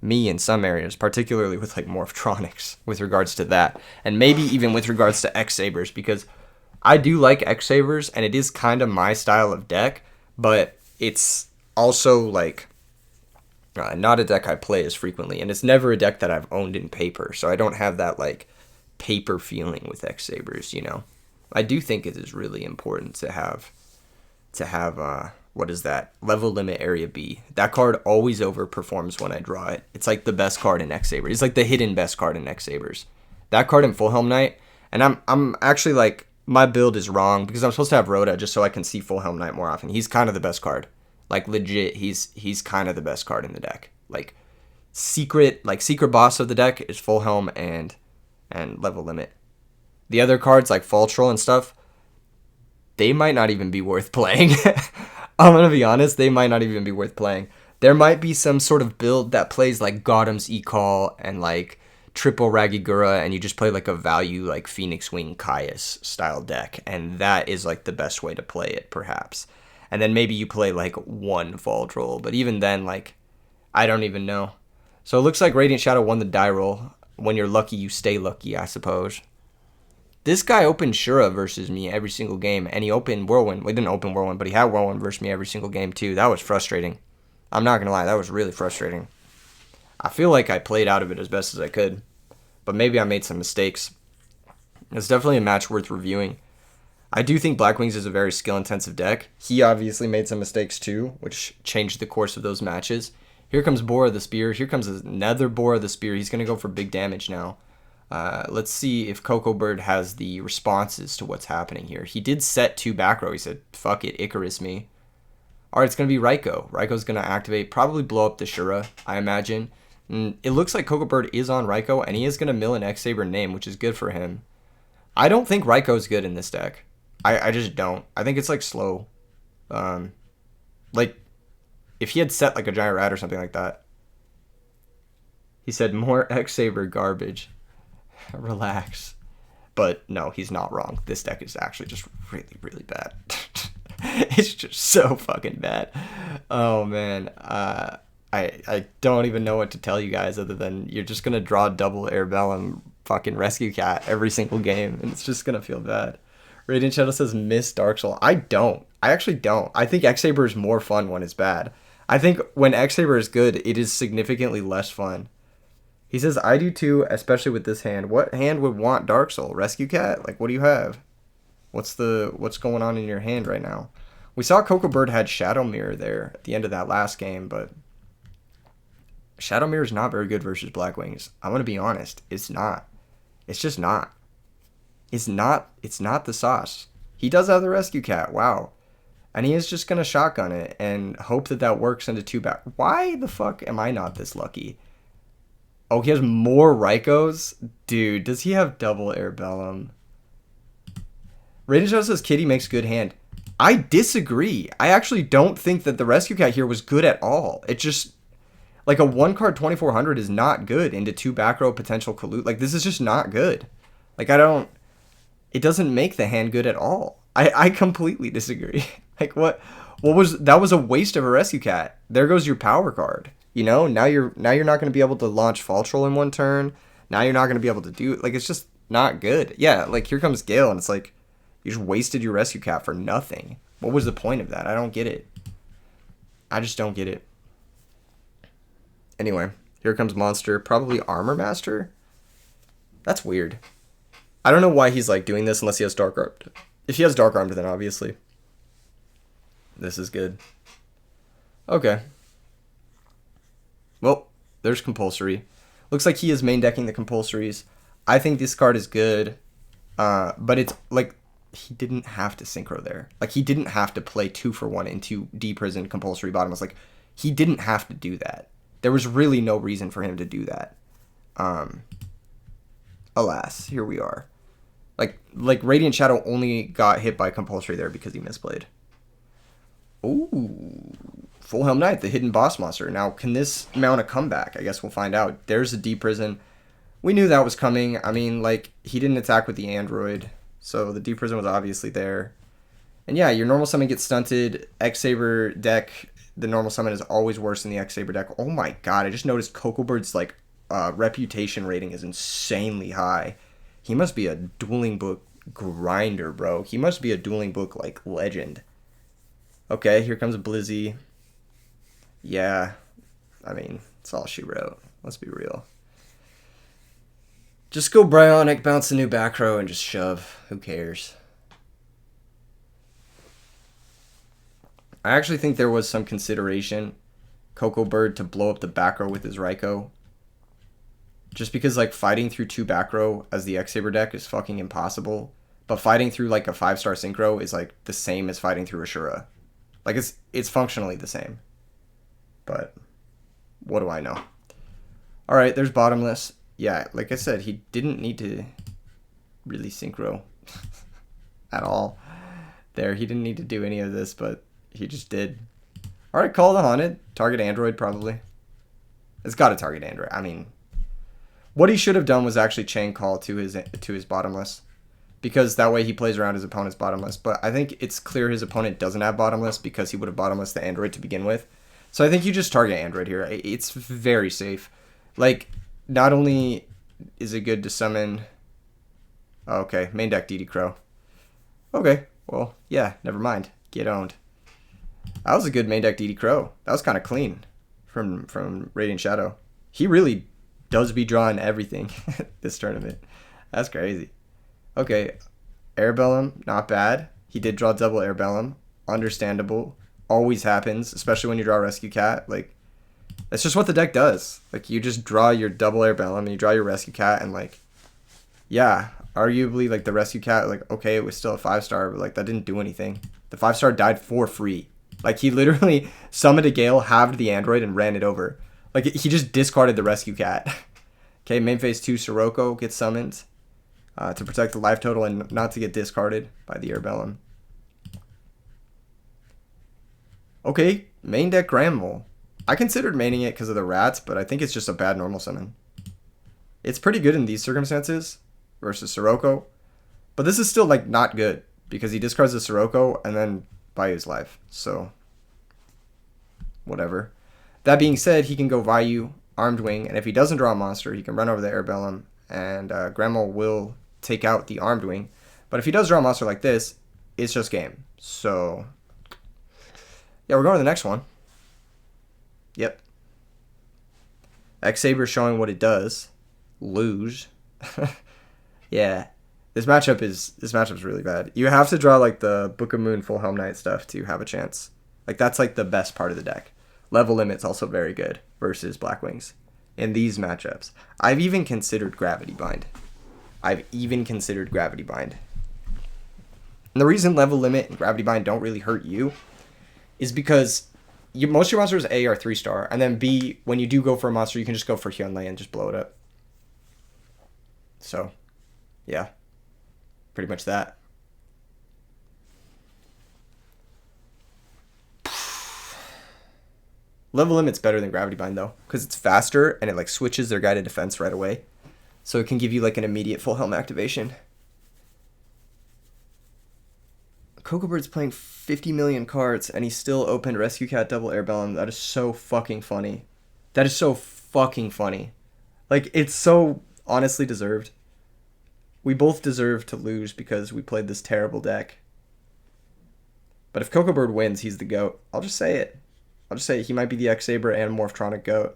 me in some areas, particularly with like Morphtronics with regards to that, and maybe even with regards to X-Sabers, because I do like X-Sabers and it is kind of my style of deck, but it's also like not a deck I play as frequently, and it's never a deck that I've owned in paper, so I don't have that like paper feeling with X-Sabers, you know. I do think it is really important to have what is that? Level Limit Area B. That card always overperforms when I draw it. It's like the best card in X-Sabers. It's like the hidden best card in X-Sabers. That card in Full Helm Knight, and I'm actually like, my build is wrong because I'm supposed to have Rhoda just so I can see Full Helm Knight more often. He's kind of the best card. Like legit, he's kind of the best card in the deck. Like secret boss of the deck is Full Helm and Level Limit. The other cards like Fall Troll and stuff, they might not even be worth playing. I'm going to be honest, they might not even be worth playing. There might be some sort of build that plays like Gotham's E-Call and like triple Ragigura, and you just play like a value like Phoenix Wing Caius style deck, and that is like the best way to play it, perhaps. And then maybe you play like one Fall Troll, but even then, like, I don't even know. So it looks like Radiant Shadow won the die roll. When you're lucky, you stay lucky, I suppose. This guy opened Shura versus me every single game, and he opened Whirlwind. We didn't open Whirlwind, but he had Whirlwind versus me every single game, too. That was frustrating. I'm not going to lie, that was really frustrating. I feel like I played out of it as best as I could, but maybe I made some mistakes. It's definitely a match worth reviewing. I do think Blackwings is a very skill-intensive deck. He obviously made some mistakes, too, which changed the course of those matches. Here comes Boar of the Spear. Here comes another Boar of the Spear. He's going to go for big damage now. Let's see if Coco Bird has the responses to what's happening here. He did set 2 back row. He said, fuck it, Icarus me. Alright, it's going to be Raikou. Raikou's going to activate, probably blow up the Shura, I imagine. And it looks like Coco Bird is on Raikou, and he is going to mill an X-Saber name, which is good for him. I don't think Raikou's good in this deck. I just don't. I think it's like slow. Like, if he had set like a Giant Rat or something like that. He said, more X-Saber garbage. Relax. But no, he's not wrong. This deck is actually just really, really bad. It's just so fucking bad. Oh, man. I don't even know what to tell you guys other than you're just going to draw double Airbellum fucking Rescue Cat every single game, and it's just going to feel bad. Radiant Shadow says miss Dark Soul. I don't. I actually don't. I think X-Saber is more fun when it's bad. I think when X-Saber is good, it is significantly less fun. He says, I do too, especially with this hand. What hand would want Dark Soul? Rescue Cat? Like, what do you have? What's going on in your hand right now? We saw Coco Bird had Shadow Mirror there at the end of that last game, but Shadow Mirror is not very good versus Black Wings. I'm going to be honest. It's not. It's just not. It's not the sauce. He does have the Rescue Cat. Wow. And he is just going to shotgun it and hope that that works into 2 back. Why the fuck am I not this lucky? Oh, he has more Raikos? Dude, does he have double Airbellum? Raiden Shadow says Kitty makes good hand. I disagree. I actually don't think that the Rescue Cat here was good at all. It just... Like, a 1-card 2400 is not good into 2 back row potential Kalut. Like, this is just not good. Like, I don't... It doesn't make the hand good at all. I completely disagree. Like, what was... That was a waste of a Rescue Cat. There goes your power card. You know? Now you're not going to be able to launch Fall Troll in 1 turn. Now you're not going to be able to do... Like, it's just not good. Yeah, like, here comes Gale, and it's like... You just wasted your Rescue Cat for nothing. What was the point of that? I don't get it. I just don't get it. Anyway, here comes Monster. Probably Armor Master? That's weird. I don't know why he's like doing this unless he has Dark Armed. If he has Dark Armed, then obviously. This is good. Okay. Well, there's Compulsory. Looks like he is main decking the Compulsories. I think this card is good. But it's like... He didn't have to synchro there. Like, he didn't have to play 2-for-1 into D-Prison Compulsory Bottomless. Like, he didn't have to do that. There was really no reason for him to do that. Alas, here we are. Like Radiant Shadow only got hit by Compulsory there because he misplayed. Ooh. Full Helm Knight, the hidden boss monster. Now, can this mount a comeback? I guess we'll find out. There's a D-Prison. We knew that was coming. I mean, like, he didn't attack with the Android. So the D-Prison was obviously there. And yeah, your normal summon gets stunted. X-Saber deck, the normal summon is always worse than the X-Saber deck. Oh my god, I just noticed Coco Bird's like reputation rating is insanely high. He must be a dueling book grinder, bro. He must be a dueling book like legend. Okay, here comes Blizzy. Yeah, I mean, that's all she wrote. Let's be real. Just go Bryonic, bounce the new back row, and just shove. Who cares? I actually think there was some consideration, Coco Bird, to blow up the back row with his Raikou. Just because, like, fighting through 2 back row as the X-Saber deck is fucking impossible. But fighting through, like, a 5-star synchro is, like, the same as fighting through Ashura. Like, it's functionally the same. But, what do I know? Alright, there's Bottomless. Yeah, like I said, he didn't need to really synchro at all there. He didn't need to do any of this, but he just did. All right, Call the Haunted. Target Android, probably. It's got to target Android. I mean, what he should have done was actually chain call to his Bottomless, because that way he plays around his opponent's Bottomless. But I think it's clear his opponent doesn't have Bottomless because he would have Bottomless the Android to begin with. So I think you just target Android here. It's very safe. Like... Not only is it good to summon... Oh, okay, main deck DD Crow. Okay, well, yeah, never mind. Get owned. That was a good main deck DD Crow. That was kind of clean from Radiant Shadow. He really does be drawing everything this tournament. That's crazy. Okay, Airbellum, not bad. He did draw double Airbellum. Understandable. Always happens, especially when you draw Rescue Cat. Like, that's just what the deck does. Like, you just draw your double Airbellum and you draw your Rescue Cat, and like, yeah, arguably, like, the Rescue Cat, like, okay, it was still a 5-star, but like, that didn't do anything. The 5-star died for free. Like, he literally summoned a Gale, halved the Android, and ran it over. Like, he just discarded the Rescue Cat. Okay, main phase 2 Sirocco gets summoned to protect the life total and not to get discarded by the Airbellum. Okay, main deck Granmole. I considered maining it because of the rats, but I think it's just a bad normal summon. It's pretty good in these circumstances versus Sirocco, but this is still, like, not good because he discards the Sirocco and then Bayou's life, so whatever. That being said, he can go Vayu, Armed Wing, and if he doesn't draw a monster, he can run over the Airbellum, and Granmole will take out the Armed Wing. But if he does draw a monster like this, it's just game. So, yeah, we're going to the next one. Yep. X-Saber showing what it does. Lose. Yeah. This matchup's really bad. You have to draw like the Book of Moon Full Helm Knight stuff to have a chance. Like that's like the best part of the deck. Level Limit's also very good versus Black Wings. In these matchups. I've even considered Gravity Bind. And the reason Level Limit and Gravity Bind don't really hurt you is because most of your monsters A are 3-star, and then B, when you do go for a monster, you can just go for Hyunlei and just blow it up. So, yeah. Pretty much that. Level Limit's better than Gravity Bind, though, because it's faster, and it like switches their guided defense right away. So it can give you like an immediate full helm activation. Cocoa Bird's playing 50 million cards, and he still opened Rescue Cat Double Airbellum. That is so fucking funny. Like, it's so honestly deserved. We both deserve to lose because we played this terrible deck. But if Cocoa Bird wins, he's the GOAT. I'll just say it. He might be the X-Saber and Morphtronic GOAT.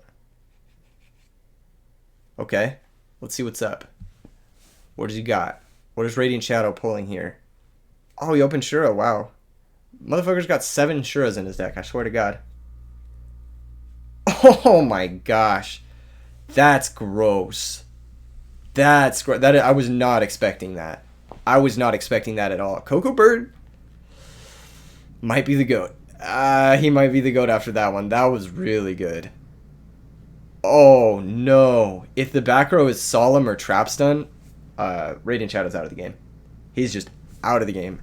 Okay, let's see what's up. What does he got? What is Radiant Shadow pulling here? Oh, he opened Shura, wow. Motherfucker's got 7 Shuras in his deck, I swear to God. Oh my gosh. That's gross. I was not expecting that. At all. Cocoa Bird might be the GOAT. He might be the GOAT after that one. That was really good. Oh no. If the back row is Solemn or Trapstun, Radiant Shadow's out of the game. He's just out of the game.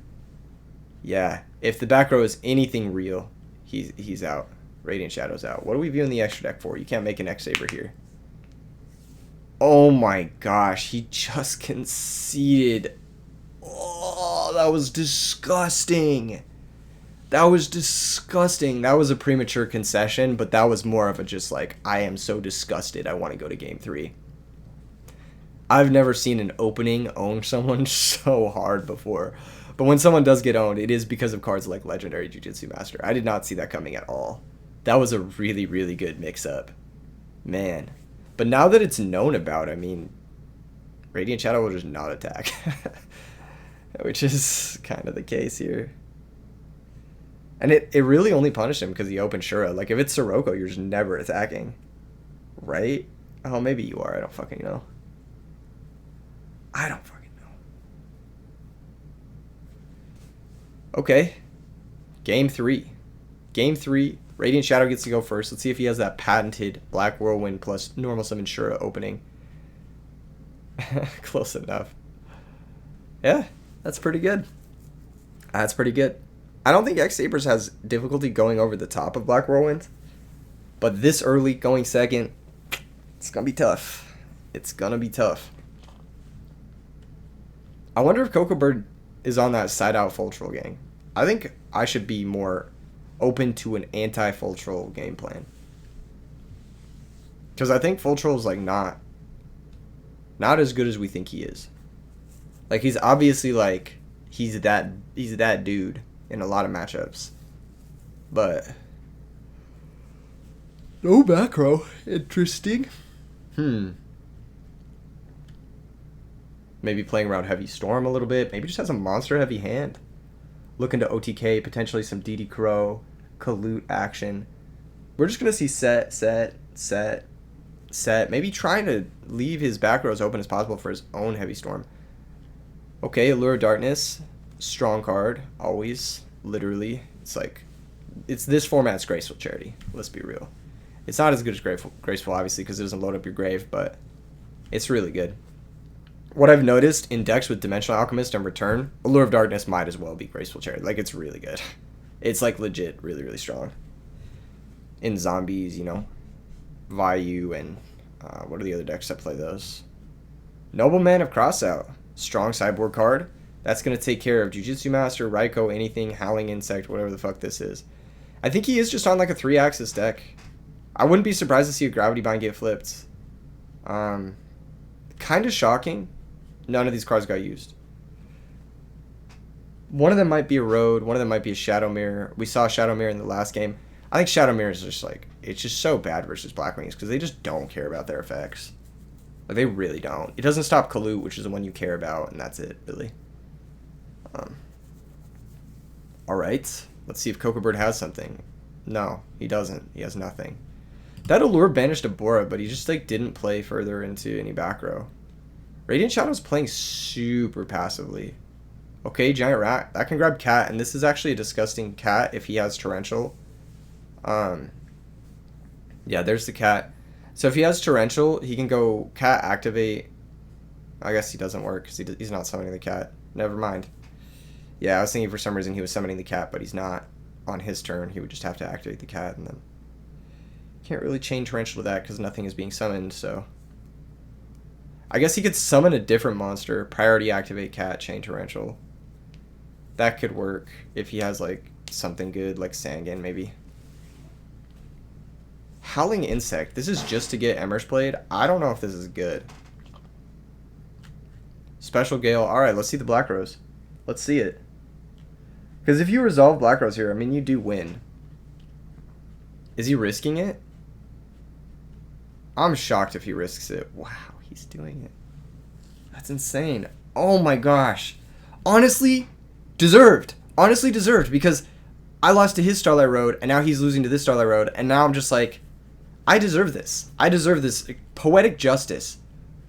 Yeah. If the back row is anything real, he's out. Radiant Shadow's out. What are we viewing the extra deck for? You can't make an X-Saber here. Oh my gosh. He just conceded. Oh, that was disgusting. That was a premature concession, but that was more of a just like, I am so disgusted, I want to go to game 3. I've never seen an opening own someone so hard before. But when someone does get owned, it is because of cards like Legendary Jujutsu Master. I did not see that coming at all. That was a really, really good mix-up. Man. But now that it's known about, I mean, Radiant Shadow will just not attack. Which is kind of the case here. And it really only punished him because he opened Shura. Like, if it's Sirocco, you're just never attacking. Right? Oh, maybe you are. I don't fucking know. Okay. Game 3. Radiant Shadow gets to go first. Let's see if he has that patented Black Whirlwind plus normal summon Shura opening. Close enough. Yeah, that's pretty good. I don't think X-Sabers has difficulty going over the top of Black Whirlwind. But this early, going second, it's going to be tough. I wonder if Cocoa Bird is on that side-out full troll gang. I think I should be more open to an anti-full troll game plan. Because I think full troll is like not as good as we think he is. Like, he's obviously like, he's that dude in a lot of matchups. But no macro. Interesting. Maybe playing around Heavy Storm a little bit. Maybe just has a monster heavy hand. Looking to OTK, potentially some DD Crow, Kalute action. We're just going to see set. Maybe trying to leave his back row as open as possible for his own Heavy Storm. Okay, Allure of Darkness. Strong card. Always. Literally. It's like, it's this format's Graceful Charity. Let's be real. It's not as good as Graceful, obviously, because it doesn't load up your grave, but it's really good. What I've noticed in decks with Dimensional Alchemist and Return, Allure of Darkness might as well be Graceful Charity. Like, it's really good. It's, like, legit really, really strong. In zombies, you know, Vayu and, what are the other decks that play those? Nobleman of Crossout. Strong sideboard card. That's going to take care of Jujutsu Master, Raikou, anything, Howling Insect, whatever the fuck this is. I think he is just on, like, a 3-axis deck. I wouldn't be surprised to see a Gravity Bind get flipped. Kind of shocking. None of these cards got used. One of them might be a Road. One of them might be a Shadow Mirror. We saw Shadow Mirror in the last game. I think Shadow Mirror is just like, it's just so bad versus Blackwings because they just don't care about their effects. Like, they really don't. It doesn't stop Kalut, which is the one you care about, and that's it, really. Alright. Let's see if Cocoa Bird has something. No, he doesn't. He has nothing. That Allure banished Abora, but he just, like, didn't play further into any back row. Radiant Shadow's playing super passively. Okay, Giant Rat. That can grab Cat, and this is actually a disgusting Cat if he has Torrential. Yeah, there's the Cat. So if he has Torrential, he can go Cat activate. I guess he doesn't work because he's not summoning the Cat. Never mind. Yeah, I was thinking for some reason he was summoning the Cat, but he's not. On his turn, he would just have to activate the Cat, and then can't really chain Torrential to that because nothing is being summoned, so I guess he could summon a different monster, priority activate Cat, chain Torrential. That could work if he has, like, something good, like Sangan, maybe. Howling Insect. This is just to get Emmer's Blade. I don't know if this is good. Special Gale. Alright, let's see the Black Rose. Let's see it. Because if you resolve Black Rose here, I mean, you do win. Is he risking it? I'm shocked if he risks it. Wow, he's doing it. That's insane. Oh my gosh. Honestly, deserved. Honestly deserved, because I lost to his Starlight Road, and now he's losing to this Starlight Road, and now I'm just like, I deserve this. I deserve this. Poetic justice.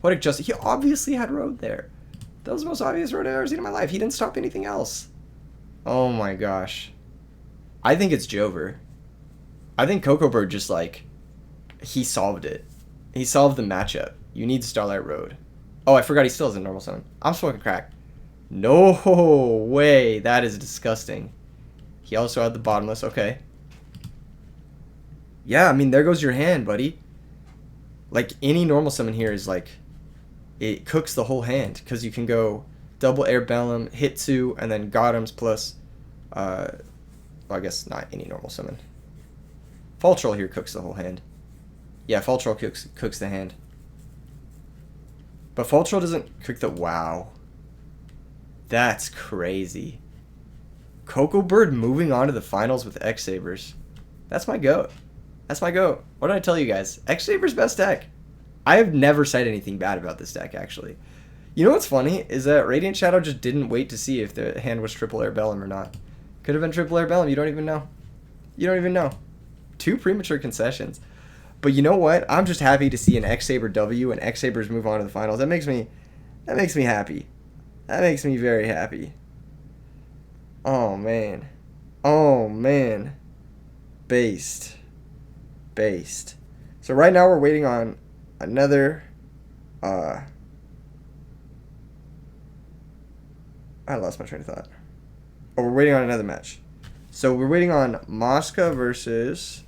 Poetic justice. He obviously had Road there. That was the most obvious Road I've ever seen in my life. He didn't stop anything else. Oh my gosh. I think it's Jover. I think Cocoa Bird just, like, he solved it. He solved the matchup. You need Starlight Road. Oh, I forgot he still has a normal summon. I'm smoking crack. No way. That is disgusting. He also had the Bottomless. Okay. Yeah, I mean, there goes your hand, buddy. Like, any normal summon here is, like, it cooks the whole hand. Because you can go double Air Bellum, hit 2, and then Gotems plus, well, I guess not any normal summon. Fall Troll here cooks the whole hand. Yeah, Fall Troll cooks the hand. But Fall Troll doesn't cook the... Wow. That's crazy. Cocoa Bird moving on to the finals with X-Sabers. That's my goat. That's my goat. What did I tell you guys? X-Saber's best deck. I have never said anything bad about this deck, actually. You know what's funny? Is that Radiant Shadow just didn't wait to see if the hand was triple Air Bellum or not. Could have been triple Air Bellum. You don't even know. You don't even know. 2 premature concessions. But you know what? I'm just happy to see an X-Saber W and X-Sabers move on to the finals. That makes me happy. That makes me very happy. Oh, man. Oh, man. Based. So right now we're waiting on another... I lost my train of thought. Oh, we're waiting on another match. So we're waiting on Mosca versus...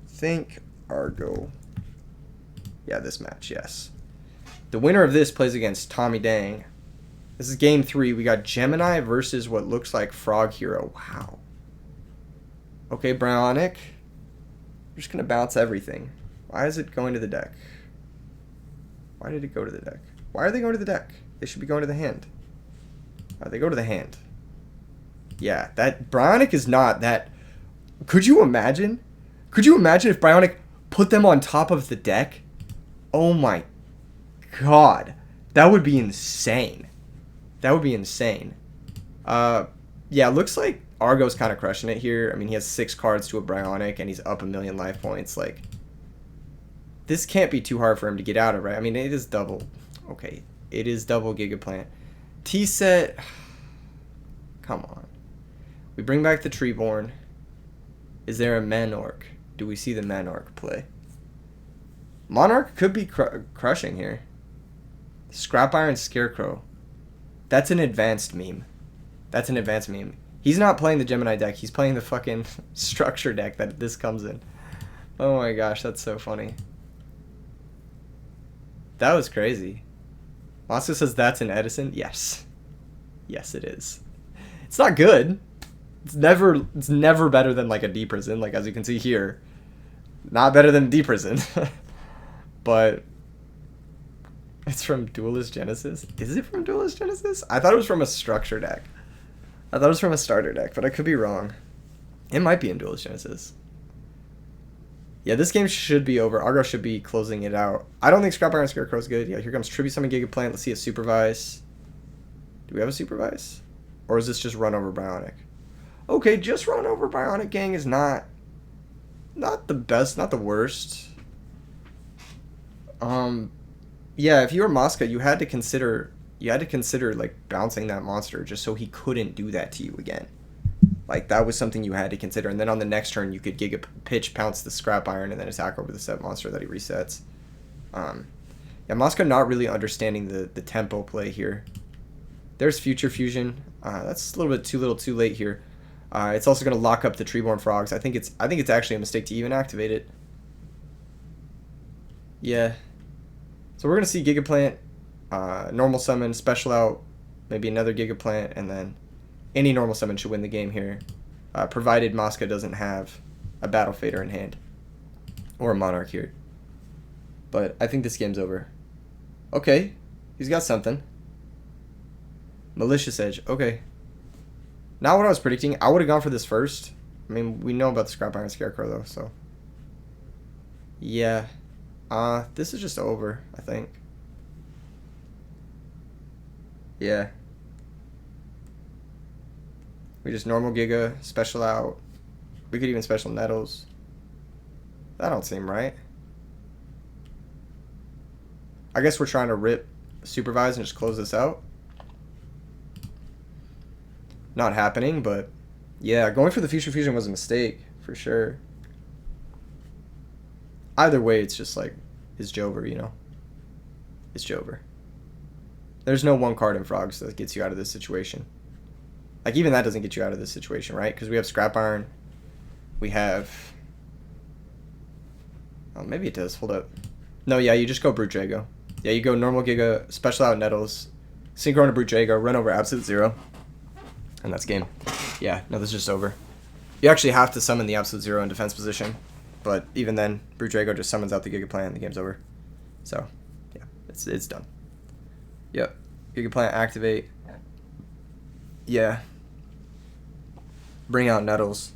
think Argo. Yeah, this match, yes. The winner of this plays against Tommy Dang. This is game 3. We got Gemini versus what looks like Frog Hero. Wow. Okay, Bionic. We're just going to bounce everything. Why is it going to the deck? Why did it go to the deck? Why are they going to the deck? They should be going to the hand. They go to the hand. Yeah, that Bionic is not that... Could you imagine? Could you imagine if Bionic put them on top of the deck? Oh my god. That would be insane. That would be insane. Yeah, it looks like Argo's kind of crushing it here. I mean, he has 6 cards to a Bionic, and he's up 1,000,000 life points. Like, this can't be too hard for him to get out of, right? I mean, it is double. Okay, it is double Gigaplant. T-Set. Come on. We bring back the Treeborn. Is there a Manorc? Do we see the Manorc play? Monarch could be crushing here. Scrap Iron Scarecrow. That's an advanced meme. That's an advanced meme. He's not playing the Gemini deck. He's playing the fucking structure deck that this comes in. Oh my gosh, that's so funny. That was crazy. Moscow says that's an Edison. Yes. Yes, it is. It's not good. It's never better than like a D Prison, like as you can see here. Not better than D Prison. But it's from Duelist Genesis. Is it from Duelist Genesis? I thought it was from a structure deck. I thought it was from a starter deck, but I could be wrong. It might be in Duelist Genesis. Yeah, this game should be over. Argo should be closing it out. I don't think Scrap Iron Scarecrow is good. Yeah, here comes Tribute Summon Gigaplant. Let's see a Supervise. Do we have a Supervise? Or is this just Run Over Bionic? Okay, just Run Over Bionic Gang is not the best, not the worst. Yeah, if you were Mosca, you had to consider like bouncing that monster just so he couldn't do that to you again. Like, that was something you had to consider. And then on the next turn, you could Giga Pitch, pounce the Scrap Iron, and then attack over the set monster that he resets. Yeah, Mosca not really understanding the tempo play here. There's Future Fusion. That's a little bit too late here. It's also going to lock up the Treeborn Frogs. I think it's actually a mistake to even activate it. Yeah. So we're going to see Gigaplant, normal summon, special out, maybe another Gigaplant, and then any normal summon should win the game here, provided Mosca doesn't have a Battle Fader in hand or a Monarch here. But I think this game's over. Okay, he's got something. Malicious Edge. Okay. Not what I was predicting. I would have gone for this first. I mean, we know about the Scrap Iron Scarecrow though, so yeah. This is just over, I think. Yeah. We just normal Giga, special out. We could even special Nettles. That don't seem right. I guess we're trying to rip Supervise and just close this out. Not happening, but yeah, going for the Future Fusion was a mistake, for sure. Either way, it's just like, it's Jover, you know? It's Jover. There's no one card in Frogs that gets you out of this situation. Like, even that doesn't get you out of this situation, right? Because we have Scrap Iron. We have... Oh, maybe it does. Hold up. No, yeah, you just go Brute Drago. Yeah, you go normal Giga, special out Nettles, Synchro to Brute Drago, run over Absolute Zero. And that's game. Yeah, no, this is just over. You actually have to summon the Absolute Zero in defense position. But even then, Brute Drago just summons out the Gigaplant and the game's over. So, yeah, it's done. Yep. Gigaplant activate. Yeah. Bring out Nettles.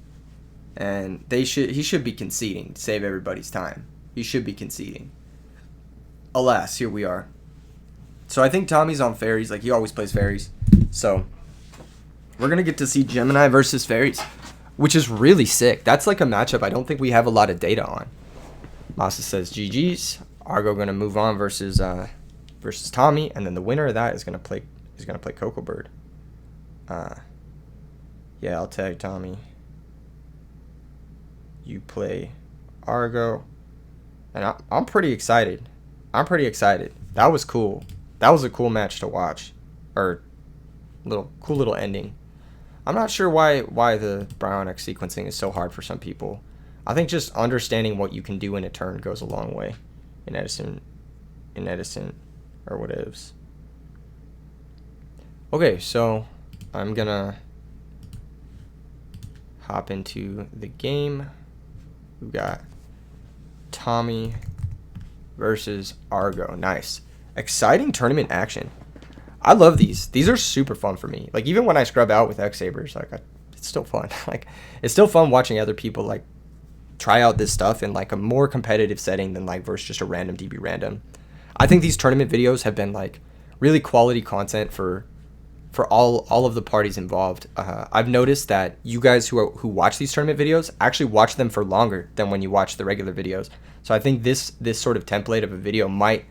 And he should be conceding to save everybody's time. He should be conceding. Alas, here we are. So I think Tommy's on Fairies. Like, he always plays Fairies. So we're going to get to see Gemini versus Fairies, which is really sick. That's like a matchup I don't think we have a lot of data on. Masa says GG's. Argo going to move on versus Tommy, and then the winner of that is going to play Coco Bird. Yeah, I'll tag Tommy. You play Argo. And I'm pretty excited. That was cool. That was a cool match to watch. Or cool little ending. I'm not sure why the Bionic sequencing is so hard for some people. I think just understanding what you can do in a turn goes a long way in Edison or whatevs. Okay, so I'm gonna hop into the game. We got Tommy versus Argo. Nice. Exciting tournament action. I love these. These are super fun for me. Like, even when I scrub out with X-Sabers, like, it's still fun. Like, it's still fun watching other people, like, try out this stuff in, like, a more competitive setting than, like, versus just a random DB random. I think these tournament videos have been, like, really quality content for all of the parties involved. I've noticed that you guys who watch these tournament videos actually watch them for longer than when you watch the regular videos. So I think this sort of template of a video might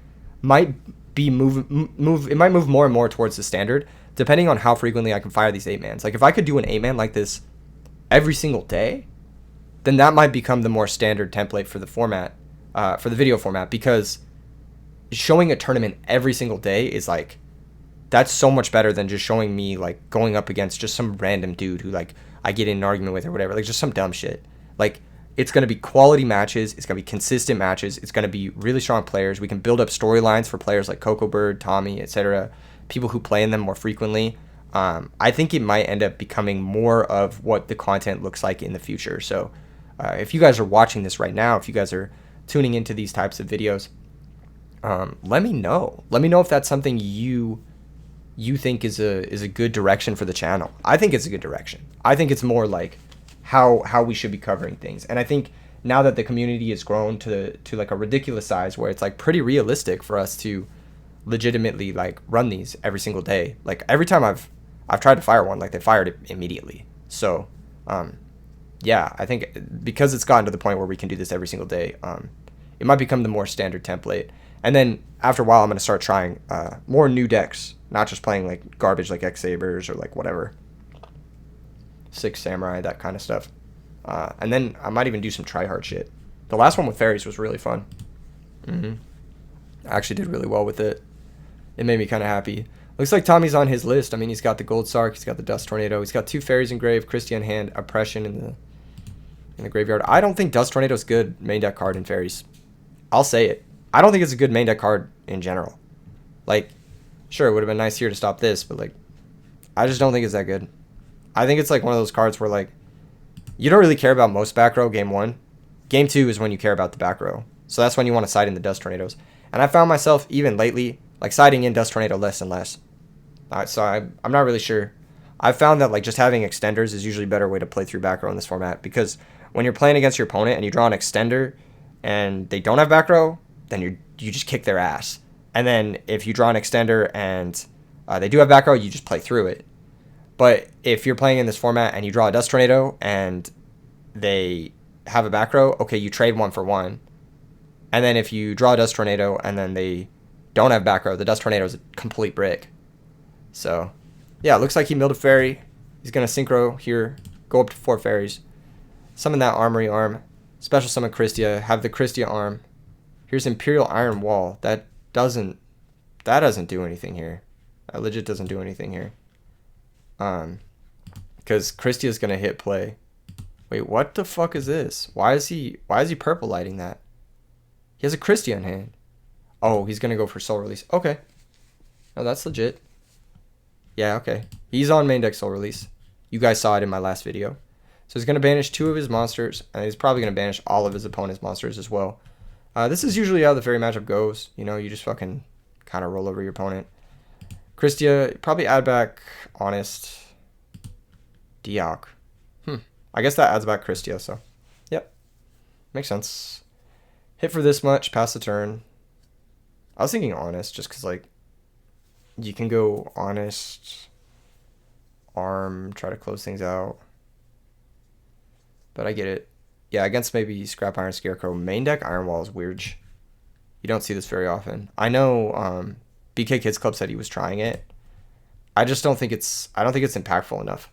move more and more towards the standard, depending on how frequently I can fire these 8-mans. Like, if I could do an 8-man like this every single day, then that might become the more standard template for the format, for the video format, because showing a tournament every single day is like, that's so much better than just showing me, like, going up against just some random dude who, like, I get in an argument with or whatever, like, just some dumb shit. Like, it's going to be quality matches. It's going to be consistent matches. It's going to be really strong players. We can build up storylines for players like Coco Bird, Tommy, etc., people who play in them more frequently. I think it might end up becoming more of what the content looks like in the future. So if you guys are watching this right now, if you guys are tuning into these types of videos, let me know. Let me know if that's something you think is a good direction for the channel. I think it's a good direction. I think it's more like how we should be covering things. And I think now that the community has grown to like a ridiculous size where it's like pretty realistic for us to legitimately like run these every single day. Like every time I've tried to fire one, like they fired it immediately. So yeah, I think because it's gotten to the point where we can do this every single day, it might become the more standard template. And then after a while, I'm going to start trying more new decks, not just playing like garbage like X-Sabers or like whatever. Six Samurai, that kind of stuff. And then I might even do some try-hard shit. The last one with fairies was really fun. I actually did really well with it. It made me kind of happy. Looks like Tommy's on his list. I mean, he's got the Gold Sark, he's got the Dust Tornado, he's got 2 fairies in grave, Christie in hand, Oppression in the graveyard. I don't think Dust Tornado's good main deck card in fairies. I'll say it. I don't think it's a good main deck card in general. Like, sure, it would have been nice here to stop this, but like, I just don't think it's that good. I think it's like one of those cards where like, you don't really care about most back row game 1. Game 2 is when you care about the back row. So that's when you want to side in the Dust Tornadoes. And I found myself, even lately, like siding in Dust Tornado less and less. So I'm not really sure. I've found that like just having extenders is usually a better way to play through back row in this format, because when you're playing against your opponent and you draw an extender and they don't have back row, then you just kick their ass. And then if you draw an extender and they do have back row, you just play through it. But if you're playing in this format and you draw a Dust Tornado and they have a back row, okay, you trade 1 for 1. And then if you draw a Dust Tornado and then they don't have back row, the Dust Tornado is a complete brick. So, yeah, it looks like he milled a fairy. He's going to synchro here, go up to 4 fairies. Summon that Armory Arm. Special summon Christia. Have the Christia Arm. Here's Imperial Iron Wall. That doesn't do anything here. That legit doesn't do anything here. Because Christia's going to hit play. Wait, what the fuck is this? Why is he purple lighting that? He has a Christia in hand. Oh, he's going to go for Soul Release. Okay. Oh, that's legit. Yeah, okay. He's on main deck Soul Release. You guys saw it in my last video. So he's going to banish 2 of his monsters, and he's probably going to banish all of his opponent's monsters as well. This is usually how the fairy matchup goes. You know, you just fucking kind of roll over your opponent. Christia, probably add back Honest. Diok. I guess that adds back Christia, so. Yep. Makes sense. Hit for this much, pass the turn. I was thinking Honest, just because, like, you can go Honest, Arm, try to close things out. But I get it. Yeah, against maybe Scrap Iron Scarecrow, main deck Iron Wall is weird. You don't see this very often. I know BK Kids Club said he was trying it. I just don't think it's impactful enough.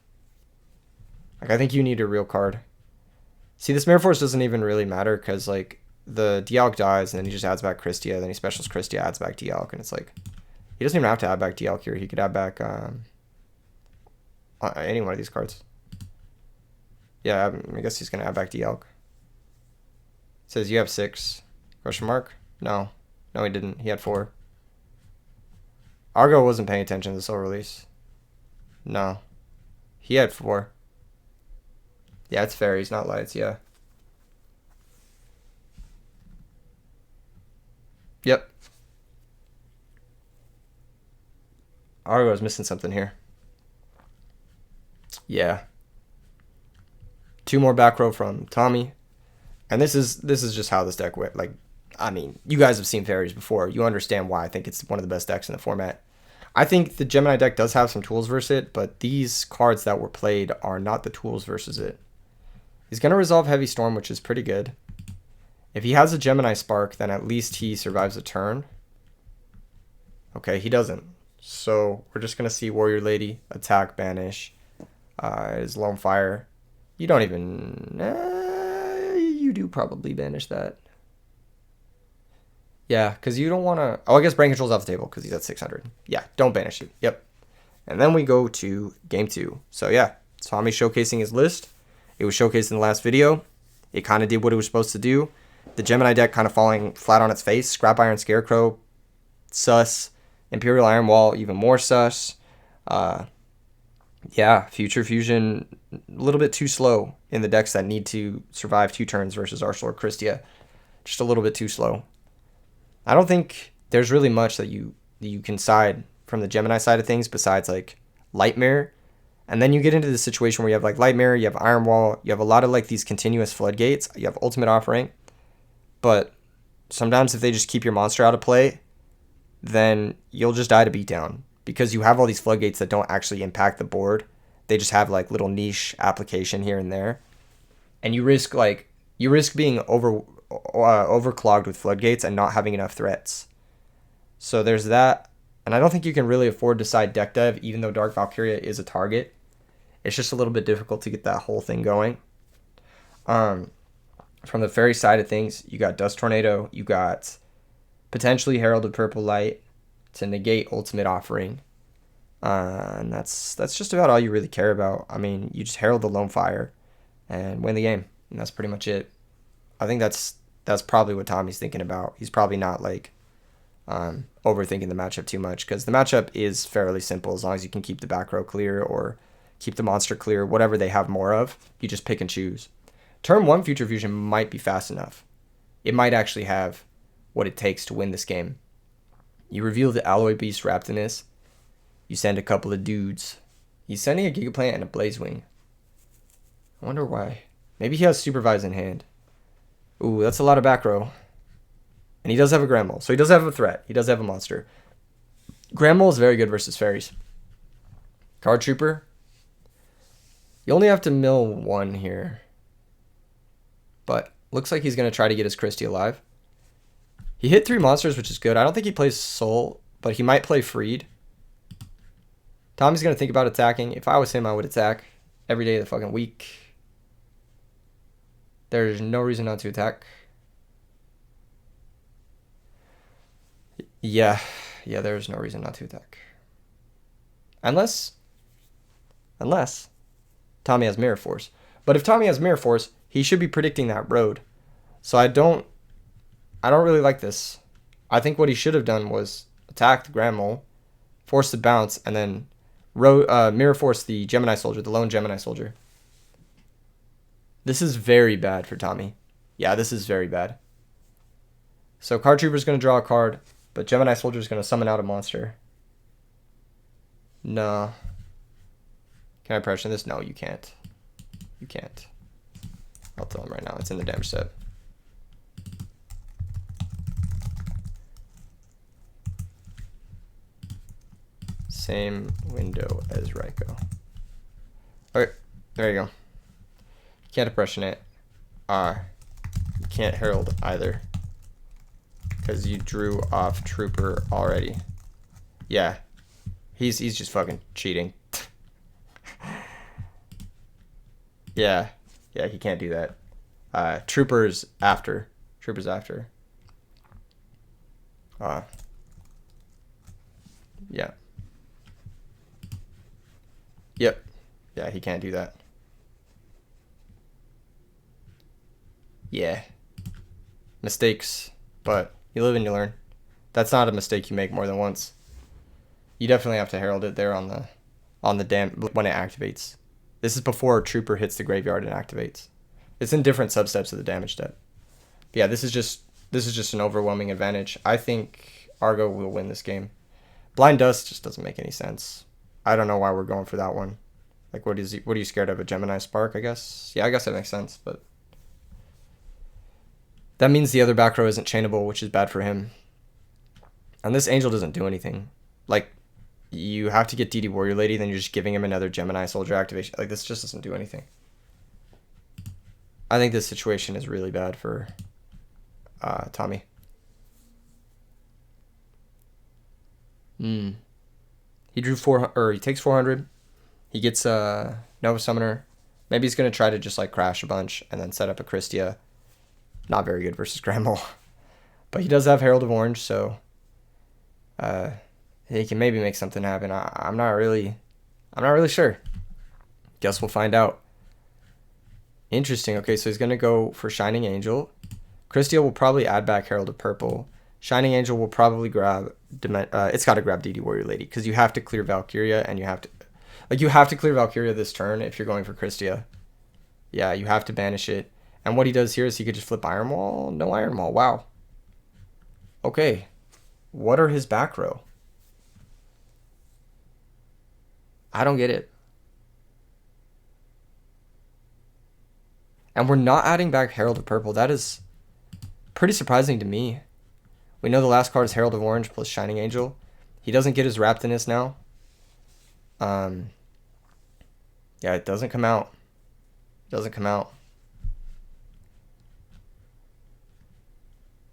Like, I think you need a real card. See, this Mirror Force doesn't even really matter because, like, the Dialk dies and then he just adds back Christia, then he specials Christia, adds back Dialk, and it's like, he doesn't even have to add back Dialk here. He could add back any one of these cards. Yeah, I guess he's going to add back Dialk. It says you have 6. Question mark? No. No, he didn't. He had 4. Argo wasn't paying attention to the Soul Release. No. He had 4. Yeah, it's fairies, not lights, yeah. Yep. Argo's missing something here. Yeah. 2 more back row from Tommy. And this is just how this deck went. Like, I mean, you guys have seen fairies before. You understand why I think it's one of the best decks in the format. I think the Gemini deck does have some tools versus it, but these cards that were played are not the tools versus it. He's going to resolve Heavy Storm, which is pretty good. If he has a Gemini Spark, then at least he survives a turn. Okay, he doesn't. So we're just going to see Warrior Lady, attack, banish, his Lone Fire. You don't even... you do probably banish that. Yeah, because you don't want to... Oh, I guess Brain Control's off the table because he's at 600. Yeah, don't banish it. Yep. And then we go to Game 2. So yeah, Tommy showcasing his list. It was showcased in the last video. It kind of did what it was supposed to do. The Gemini deck kind of falling flat on its face. Scrap Iron Scarecrow, sus. Imperial Iron Wall, even more sus. Yeah, Future Fusion, a little bit too slow in the decks that need to survive 2 turns versus Arsenal or Christia. Just a little bit too slow. I don't think there's really much that you can side from the Gemini side of things besides like Light Mirror. And then you get into the situation where you have like Light Mirror, you have Iron Wall, you have a lot of like these continuous floodgates, you have Ultimate Offering. But sometimes if they just keep your monster out of play, then you'll just die to beatdown because you have all these floodgates that don't actually impact the board. They just have like little niche application here and there. And you risk being overclogged with floodgates and not having enough threats. So there's that. And I don't think you can really afford to side deck dev, even though Dark Valkyria is a target. It's just a little bit difficult to get that whole thing going. From the fairy side of things, you got Dust Tornado, you got potentially Heralded Purple Light to negate Ultimate Offering. And that's just about all you really care about. I mean, you just Herald the Lone Fire and win the game. And that's pretty much it. I think that's probably what Tommy's thinking about. He's probably not like overthinking the matchup too much, because the matchup is fairly simple as long as you can keep the back row clear or keep the monster clear, whatever they have more of. You just pick and choose. Turn 1 Future Fusion might be fast enough. It might actually have what it takes to win this game. You reveal the Alloy Beast Raptinus. You send a couple of dudes. He's sending a Gigaplant and a Blazewing. I wonder why. Maybe he has Supervise in hand. Ooh, that's a lot of back row. And he does have a Grand Mole, so he does have a threat. He does have a monster. Grand Mole is very good versus fairies. Card Trooper. You only have to mill 1 here. But looks like he's going to try to get his Christie alive. He hit 3 monsters, which is good. I don't think he plays Soul, but he might play Freed. Tommy's going to think about attacking. If I was him, I would attack every day of the fucking week. There's no reason not to attack. Yeah, there's no reason not to attack. Unless Tommy has Mirror Force. But if Tommy has Mirror Force, he should be predicting that road. So I don't really like this. I think what he should have done was attack the Grand Mole, force the bounce, and then Mirror Force the Gemini Soldier, the lone Gemini Soldier. This is very bad for Tommy. Yeah, this is very bad. So Card Trooper's going to draw a card, but Gemini Soldier is going to summon out a monster. No. Can I pressure this? No, you can't. You can't. I'll tell him right now. It's in the damage set. Same window as Raikou. Alright, there you go. Can't oppression it. You can't Herald either, because you drew off Trooper already. Yeah. He's just fucking cheating. Yeah, he can't do that. Trooper's after. Yeah. Yep. Yeah, he can't do that. Yeah. Mistakes, but you live and you learn. That's not a mistake you make more than once. You definitely have to Herald it there on the when it activates. This is before Trooper hits the graveyard and activates. It's in different substeps of the damage step. But yeah, this is just an overwhelming advantage. I think Argo will win this game. Blind Dust just doesn't make any sense. I don't know why we're going for that one. Like, what are you scared of? A Gemini Spark, I guess? Yeah, I guess that makes sense, but that means the other back row isn't chainable, which is bad for him. And this Angel doesn't do anything. Like, you have to get DD Warrior Lady, then you're just giving him another Gemini Soldier activation. Like, this just doesn't do anything. I think this situation is really bad for Tommy. He drew 400, or he takes 400. He gets a Nova Summoner. Maybe he's going to try to just like crash a bunch and then set up a Christia. Not very good versus Grand Mole. But he does have Herald of Orange, so he can maybe make something happen. I'm not really sure. Guess we'll find out. Interesting. Okay, so he's going to go for Shining Angel. Christia will probably add back Herald of Purple. Shining Angel will probably grab it's got to grab DD Warrior Lady, because you have to clear Valkyria, and you have to clear Valkyria this turn if you're going for Christia. Yeah, you have to banish it. And what he does here is he could just flip Iron Wall. No Iron Wall. Wow. Okay. What are his back row? I don't get it. And we're not adding back Herald of Purple. That is pretty surprising to me. We know the last card is Herald of Orange plus Shining Angel. He doesn't get his Raptinus now. Yeah, it doesn't come out. It doesn't come out.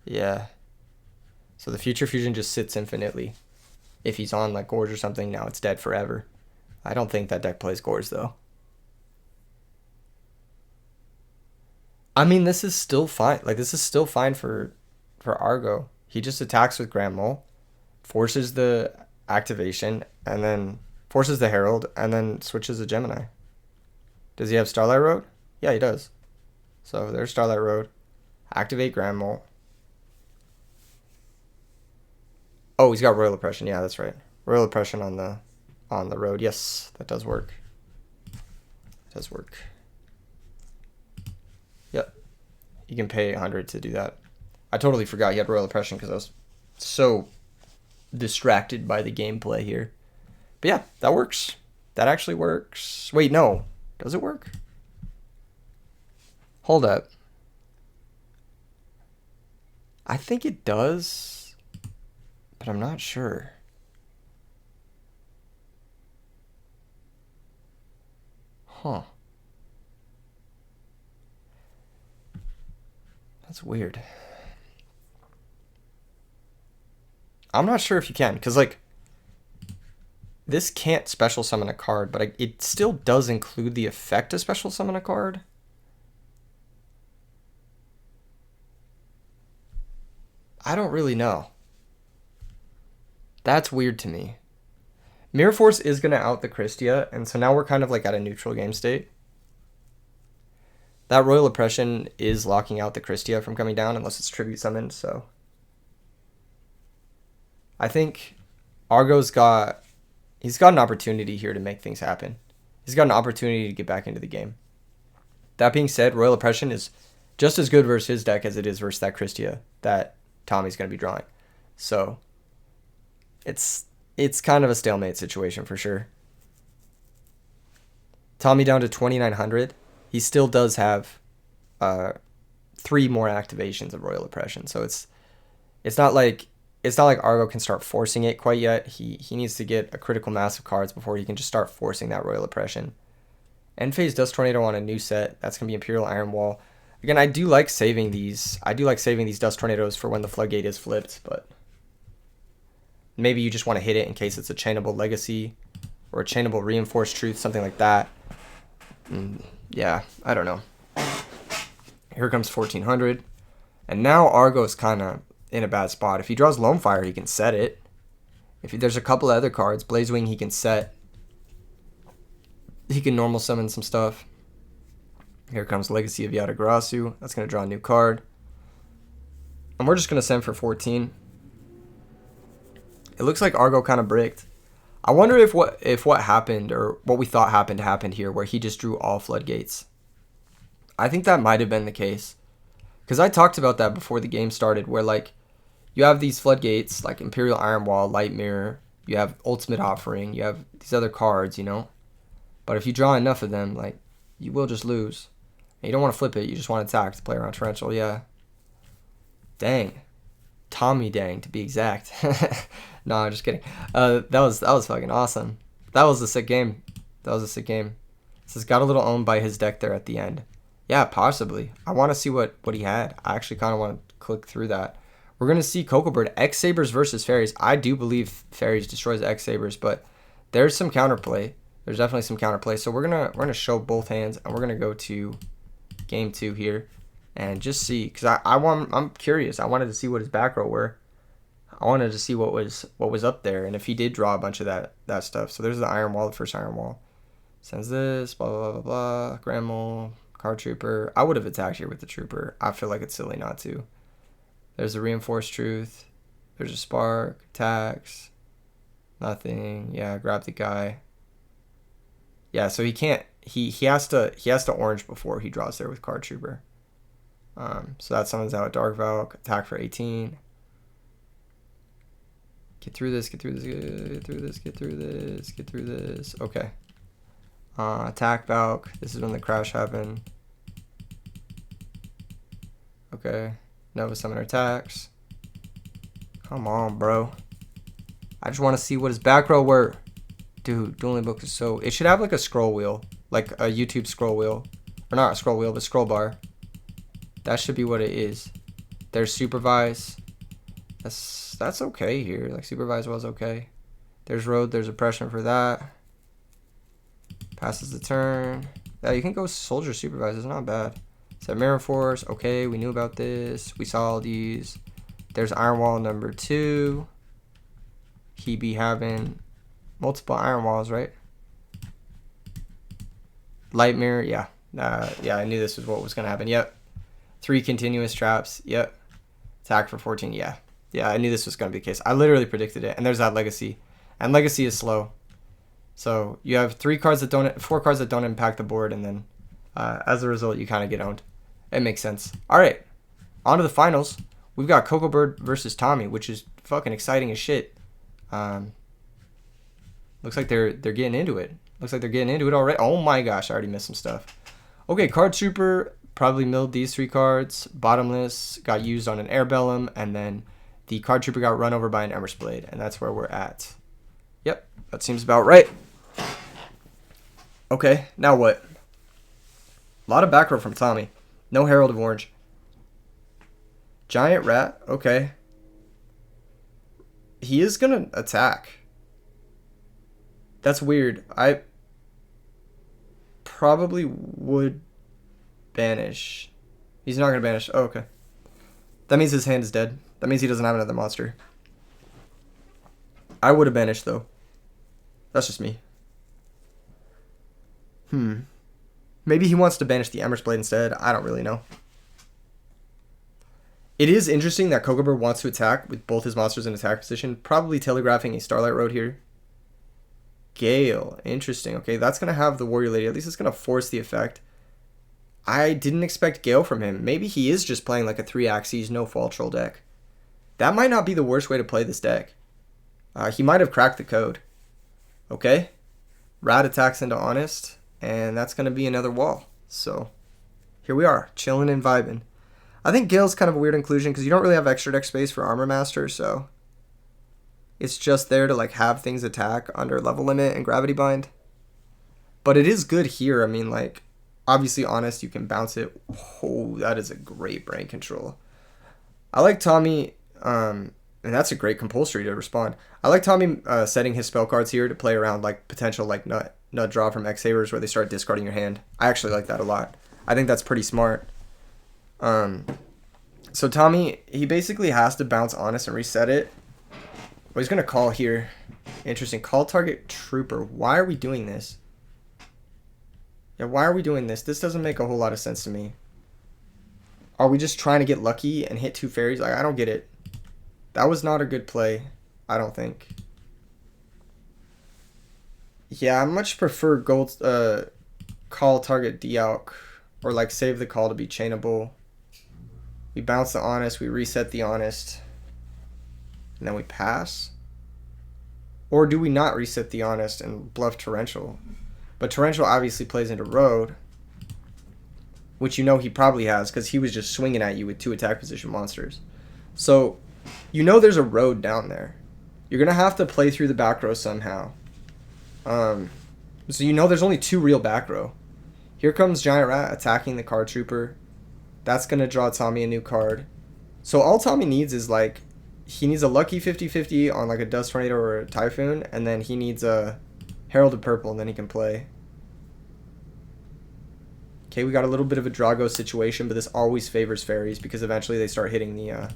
Yeah. So the Future Fusion just sits infinitely. If he's on like Gorge or something, now it's dead forever. I don't think that deck plays Gorge though. I mean, this is still fine. Like, this is still fine for Argo. He just attacks with Grand Mole, forces the activation, and then forces the Herald, and then switches to Gemini. Does he have Starlight Road? Yeah, he does. So there's Starlight Road. Activate Grand Mole. Oh, he's got Royal Oppression. Yeah, that's right. Royal Oppression on the road. Yes, that does work. It does work. Yep. You can pay 100 to do that. I totally forgot he had Royal Oppression because I was so distracted by the gameplay here. But yeah, that works. That actually works. Wait, no. Does it work? Hold up. I think it does, but I'm not sure. Huh. That's weird. I'm not sure if you can, because, like, this can't special summon a card, but it still does include the effect to special summon a card. I don't really know. That's weird to me. Mirror Force is going to out the Christia, and so now we're kind of like at a neutral game state. That Royal Oppression is locking out the Christia from coming down unless it's tribute summoned, so I think Argo's got an opportunity here to make things happen. He's got an opportunity to get back into the game. That being said, Royal Oppression is just as good versus his deck as it is versus that Christia that Tommy's going to be drawing. So it's kind of a stalemate situation for sure. Tommy down to 2,900. He still does have 3 more activations of Royal Oppression. So it's not like Argo can start forcing it quite yet. He needs to get a critical mass of cards before he can just start forcing that Royal Oppression. End phase Dust Tornado on a new set. That's going to be Imperial Iron Wall. Again, I do like saving these. I do like saving these Dust Tornadoes for when the Floodgate is flipped, but maybe you just want to hit it in case it's a Chainable Legacy or a Chainable Reinforced Truth, something like that. Yeah, I don't know. Here comes 1,400. And now Argo's kind of in a bad spot. If he draws Lone Fire, he can set it. If there's a couple other cards, Blazewing he can set. He can normal summon some stuff. Here comes Legacy of Yatagarasu. That's going to draw a new card. And we're just going to send for 14. It looks like Argo kind of bricked. I wonder if what happened, or what we thought happened here, where he just drew all Floodgates. I think that might have been the case. Because I talked about that before the game started, where, like, you have these Floodgates, like Imperial Iron Wall, Light Mirror, you have Ultimate Offering, you have these other cards, you know? But if you draw enough of them, like, you will just lose. And you don't want to flip it, you just want to attack to play around Torrential, yeah. Dang. Tommy dang, to be exact. No, I'm just kidding. That was fucking awesome. That was a sick game. This has got a little owned by his deck there at the end. Yeah, possibly. I want to see what he had. I actually kind of want to click through that. We're going to see Cocoa Bird, X-Sabers versus Fairies. I do believe Fairies destroys X-Sabers, but there's some counterplay. There's definitely some counterplay. So we're gonna show both hands, and we're gonna go to game 2 here and just see, because I'm curious. I wanted to see what his back row were. I wanted to see what was up there, and if he did draw a bunch of that stuff. So there's the Iron Wall, the first Iron Wall. Sends this, blah blah blah blah. Grand Mole, Card Trooper. I would have attacked here with the Trooper. I feel like it's silly not to. There's the Reinforced Truth. There's a Spark, attacks, nothing. Yeah, grab the guy. Yeah, so he can't. He has to orange before he draws there with Card Trooper. So that summons out Dark Valk, attack for 18. Get through this. Okay. Attack Valk. This is when the crash happened. Okay. Nova Summoner attacks. Come on, bro. I just want to see what his back row were. Dude, Dueling Book is so... It should have like a scroll wheel. Like a YouTube scroll wheel. Or not a scroll wheel, but scroll bar. That should be what it is. There's Supervise. That's okay here. Like Supervise was okay. There's Road. There's Oppression for that. Passes the turn. Yeah, you can go Soldier Supervise. It's not bad. Set Mirror Force. Okay, we knew about this. We saw all these. There's Iron Wall number 2. He be having multiple Iron Walls, right? Light Mirror. Yeah. Yeah, I knew this was what was going to happen. Yep. 3 continuous traps. Yep. Attack for 14. Yeah. Yeah, I knew this was going to be the case. I literally predicted it. And there's that Legacy. And Legacy is slow. So you have 4 cards that don't impact the board, and then as a result, you kind of get owned. It makes sense. All right, on to the finals. We've got Coco Bird versus Tommy, which is fucking exciting as shit. Looks like they're getting into it. Looks like they're getting into it already. Oh my gosh, I already missed some stuff. Okay, Card Trooper probably milled these 3 cards. Bottomless got used on an Airbellum, and then the Card Trooper got run over by an Embers Blade, and that's where we're at. Yep, that seems about right. Okay, now what? A lot of back row from Tommy. No Herald of Orange. Giant Rat, okay. He is going to attack. That's weird. I probably would banish. He's not going to banish. Oh, okay. That means his hand is dead. That means he doesn't have another monster. I would have banished, though. That's just me. Maybe he wants to banish the Embers Blade instead. I don't really know. It is interesting that Kokobird wants to attack with both his monsters in attack position. Probably telegraphing a Starlight Road here. Gale. Interesting. Okay, that's going to have the Warrior Lady. At least it's going to force the effect. I didn't expect Gale from him. Maybe he is just playing like a 3-axis, no Fall Troll deck. That might not be the worst way to play this deck. He might have cracked the code. Okay. Rat attacks into Honest. And that's going to be another wall. So, here we are, chilling and vibing. I think Gale's kind of a weird inclusion because you don't really have extra deck space for Armor Master, so it's just there to like have things attack under level limit and Gravity Bind. But it is good here. I mean, like, obviously Honest, you can bounce it. Oh, that is a great brain control. I like Tommy, and that's a great compulsory to respond. I like Tommy setting his spell cards here to play around like potential like nut draw from X-Sabers where they start discarding your hand. I actually like that a lot. I think that's pretty smart. So Tommy, he basically has to bounce Honest and reset it. Well, he's going to call here. Interesting. Call target Trooper. Why are we doing this? Yeah, why are we doing this? This doesn't make a whole lot of sense to me. Are we just trying to get lucky and hit 2 fairies? Like, I don't get it. That was not a good play, I don't think. Yeah, I much prefer gold call target Dialk, or like save the call to be chainable. We bounce the Honest, we reset the Honest, and then we pass. Or do we not reset the Honest and bluff Torrential? But Torrential obviously plays into Road, which you know he probably has because he was just swinging at you with 2 attack position monsters. So you know there's a Road down there. You're going to have to play through the back row somehow. So you know there's only 2 real back row. Here comes Giant Rat attacking the Card Trooper. That's going to draw Tommy a new card. So all Tommy needs is like, he needs a lucky 50-50 on like a Dust Tornado or a Typhoon, and then he needs a Herald of Purple, and then he can play. Okay, we got a little bit of a Drago situation, but this always favors fairies because eventually they start hitting the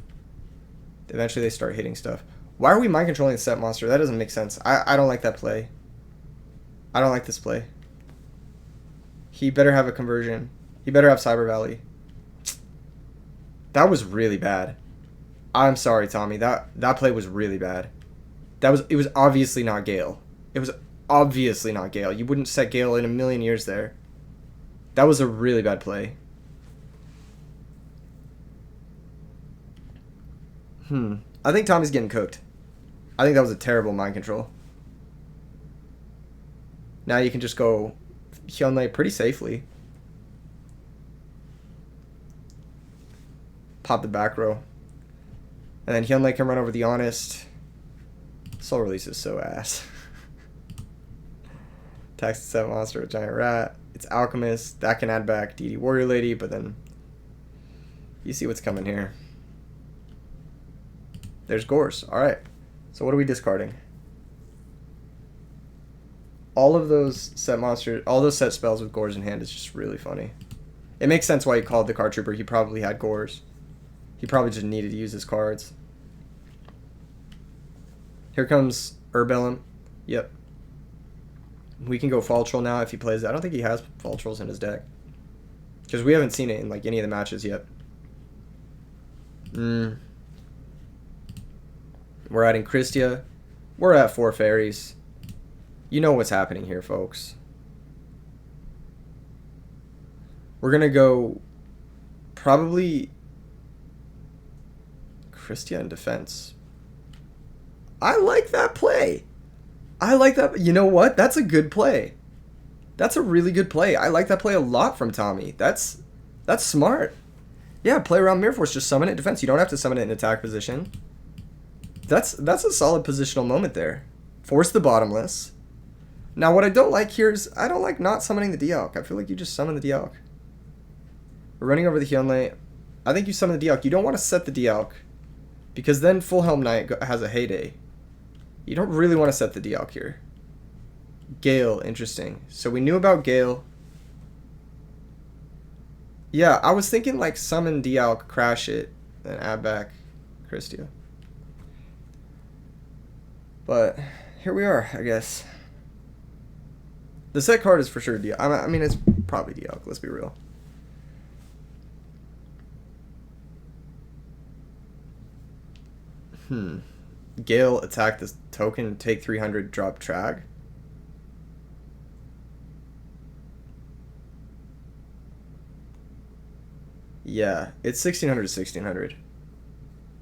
stuff. Why are we mind controlling the set monster? That doesn't make sense. I don't like that play. I don't like this play. He better have a conversion. He better have Cyber Valley. That was really bad. I'm sorry, Tommy. That play was really bad. It was obviously not Gale. It was obviously not Gale. You wouldn't set Gale in a million years there. That was a really bad play. I think Tommy's getting cooked. I think that was a terrible mind control. Now you can just go Hyunlei pretty safely. pop the back row. And then Hyunlei can run over the Honest. Soul Release is so ass. Tax the 7 monster with Giant Rat. It's Alchemist. That can add back DD Warrior Lady, but then you see what's coming here. There's Gorse. Alright. So what are we discarding? All of those set monsters, all those set spells with Gorse in hand is just really funny. It makes sense why he called the card trooper. He probably had Gorse. He probably just needed to use his cards. Here comes Urbellum. Yep. We can go Fall Troll now if he plays it. I don't think he has Fall Trolls in his deck. Because we haven't seen it in like any of the matches yet. We're adding Christia. We're at 4 fairies. You know what's happening here, folks. We're going to go probably Christia in defense. I like that play. I like that. You know what? That's a good play. That's a really good play. I like that play a lot from Tommy. That's smart. Yeah, play around Mirror Force. Just summon it in defense. You don't have to summon it in attack position. That's a solid positional moment there. Force the Bottomless. Now, what I don't like here is I don't like not summoning the Dialk. I feel like you just summon the Dialk. We're running over the Hyunlei. I think you summon the Dialk. You don't want to set the Dialk because then Full Helm Knight has a heyday. You don't really want to set the Dialk here. Gale, interesting. So we knew about Gale. Yeah, I was thinking like summon Dialk, crash it, then add back Christia. But here we are, I guess. The set card is for sure Dialk. I mean, it's probably Dialk, let's be real. Gale, attack this token, take 300, drop Trag. Yeah, it's 1600 to 1600.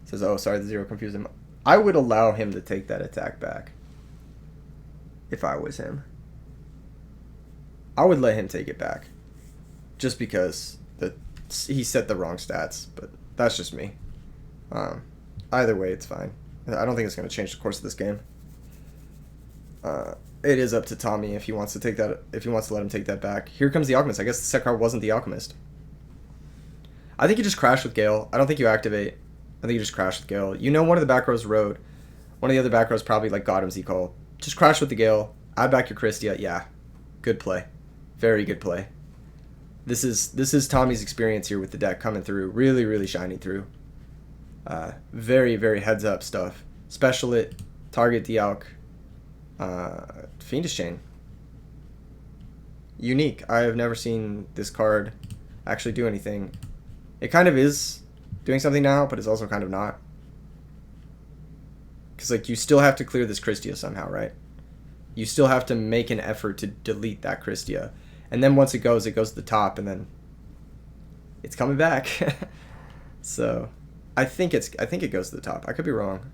Says, oh, sorry, the 0 confused him. I would allow him to take that attack back. If I was him. I would let him take it back. Just because he set the wrong stats, but that's just me. Either way, it's fine. I don't think it's going to change the course of this game. It is up to Tommy if he wants to take that. If he wants to let him take that back. Here comes the Alchemist. I guess the set card wasn't the Alchemist. I think you just crash with Gale. I don't think you activate. I think you just crash with Gale. You know one of the back rows road. One of the other back rows probably like got him Z-Call. Just crash with the Gale. Add back your Christia. Yeah. Good play. Very good play. This is Tommy's experience here with the deck coming through. Really, really shining through. Very, very heads up stuff. Special it. Target Dialk. Fiendish Chain. Unique. I have never seen this card actually do anything. It kind of is doing something now, but it's also kind of not. Because, like, you still have to clear this Christia somehow, right? You still have to make an effort to delete that Christia. And then once it goes to the top, and then it's coming back. So, I think it goes to the top. I could be wrong.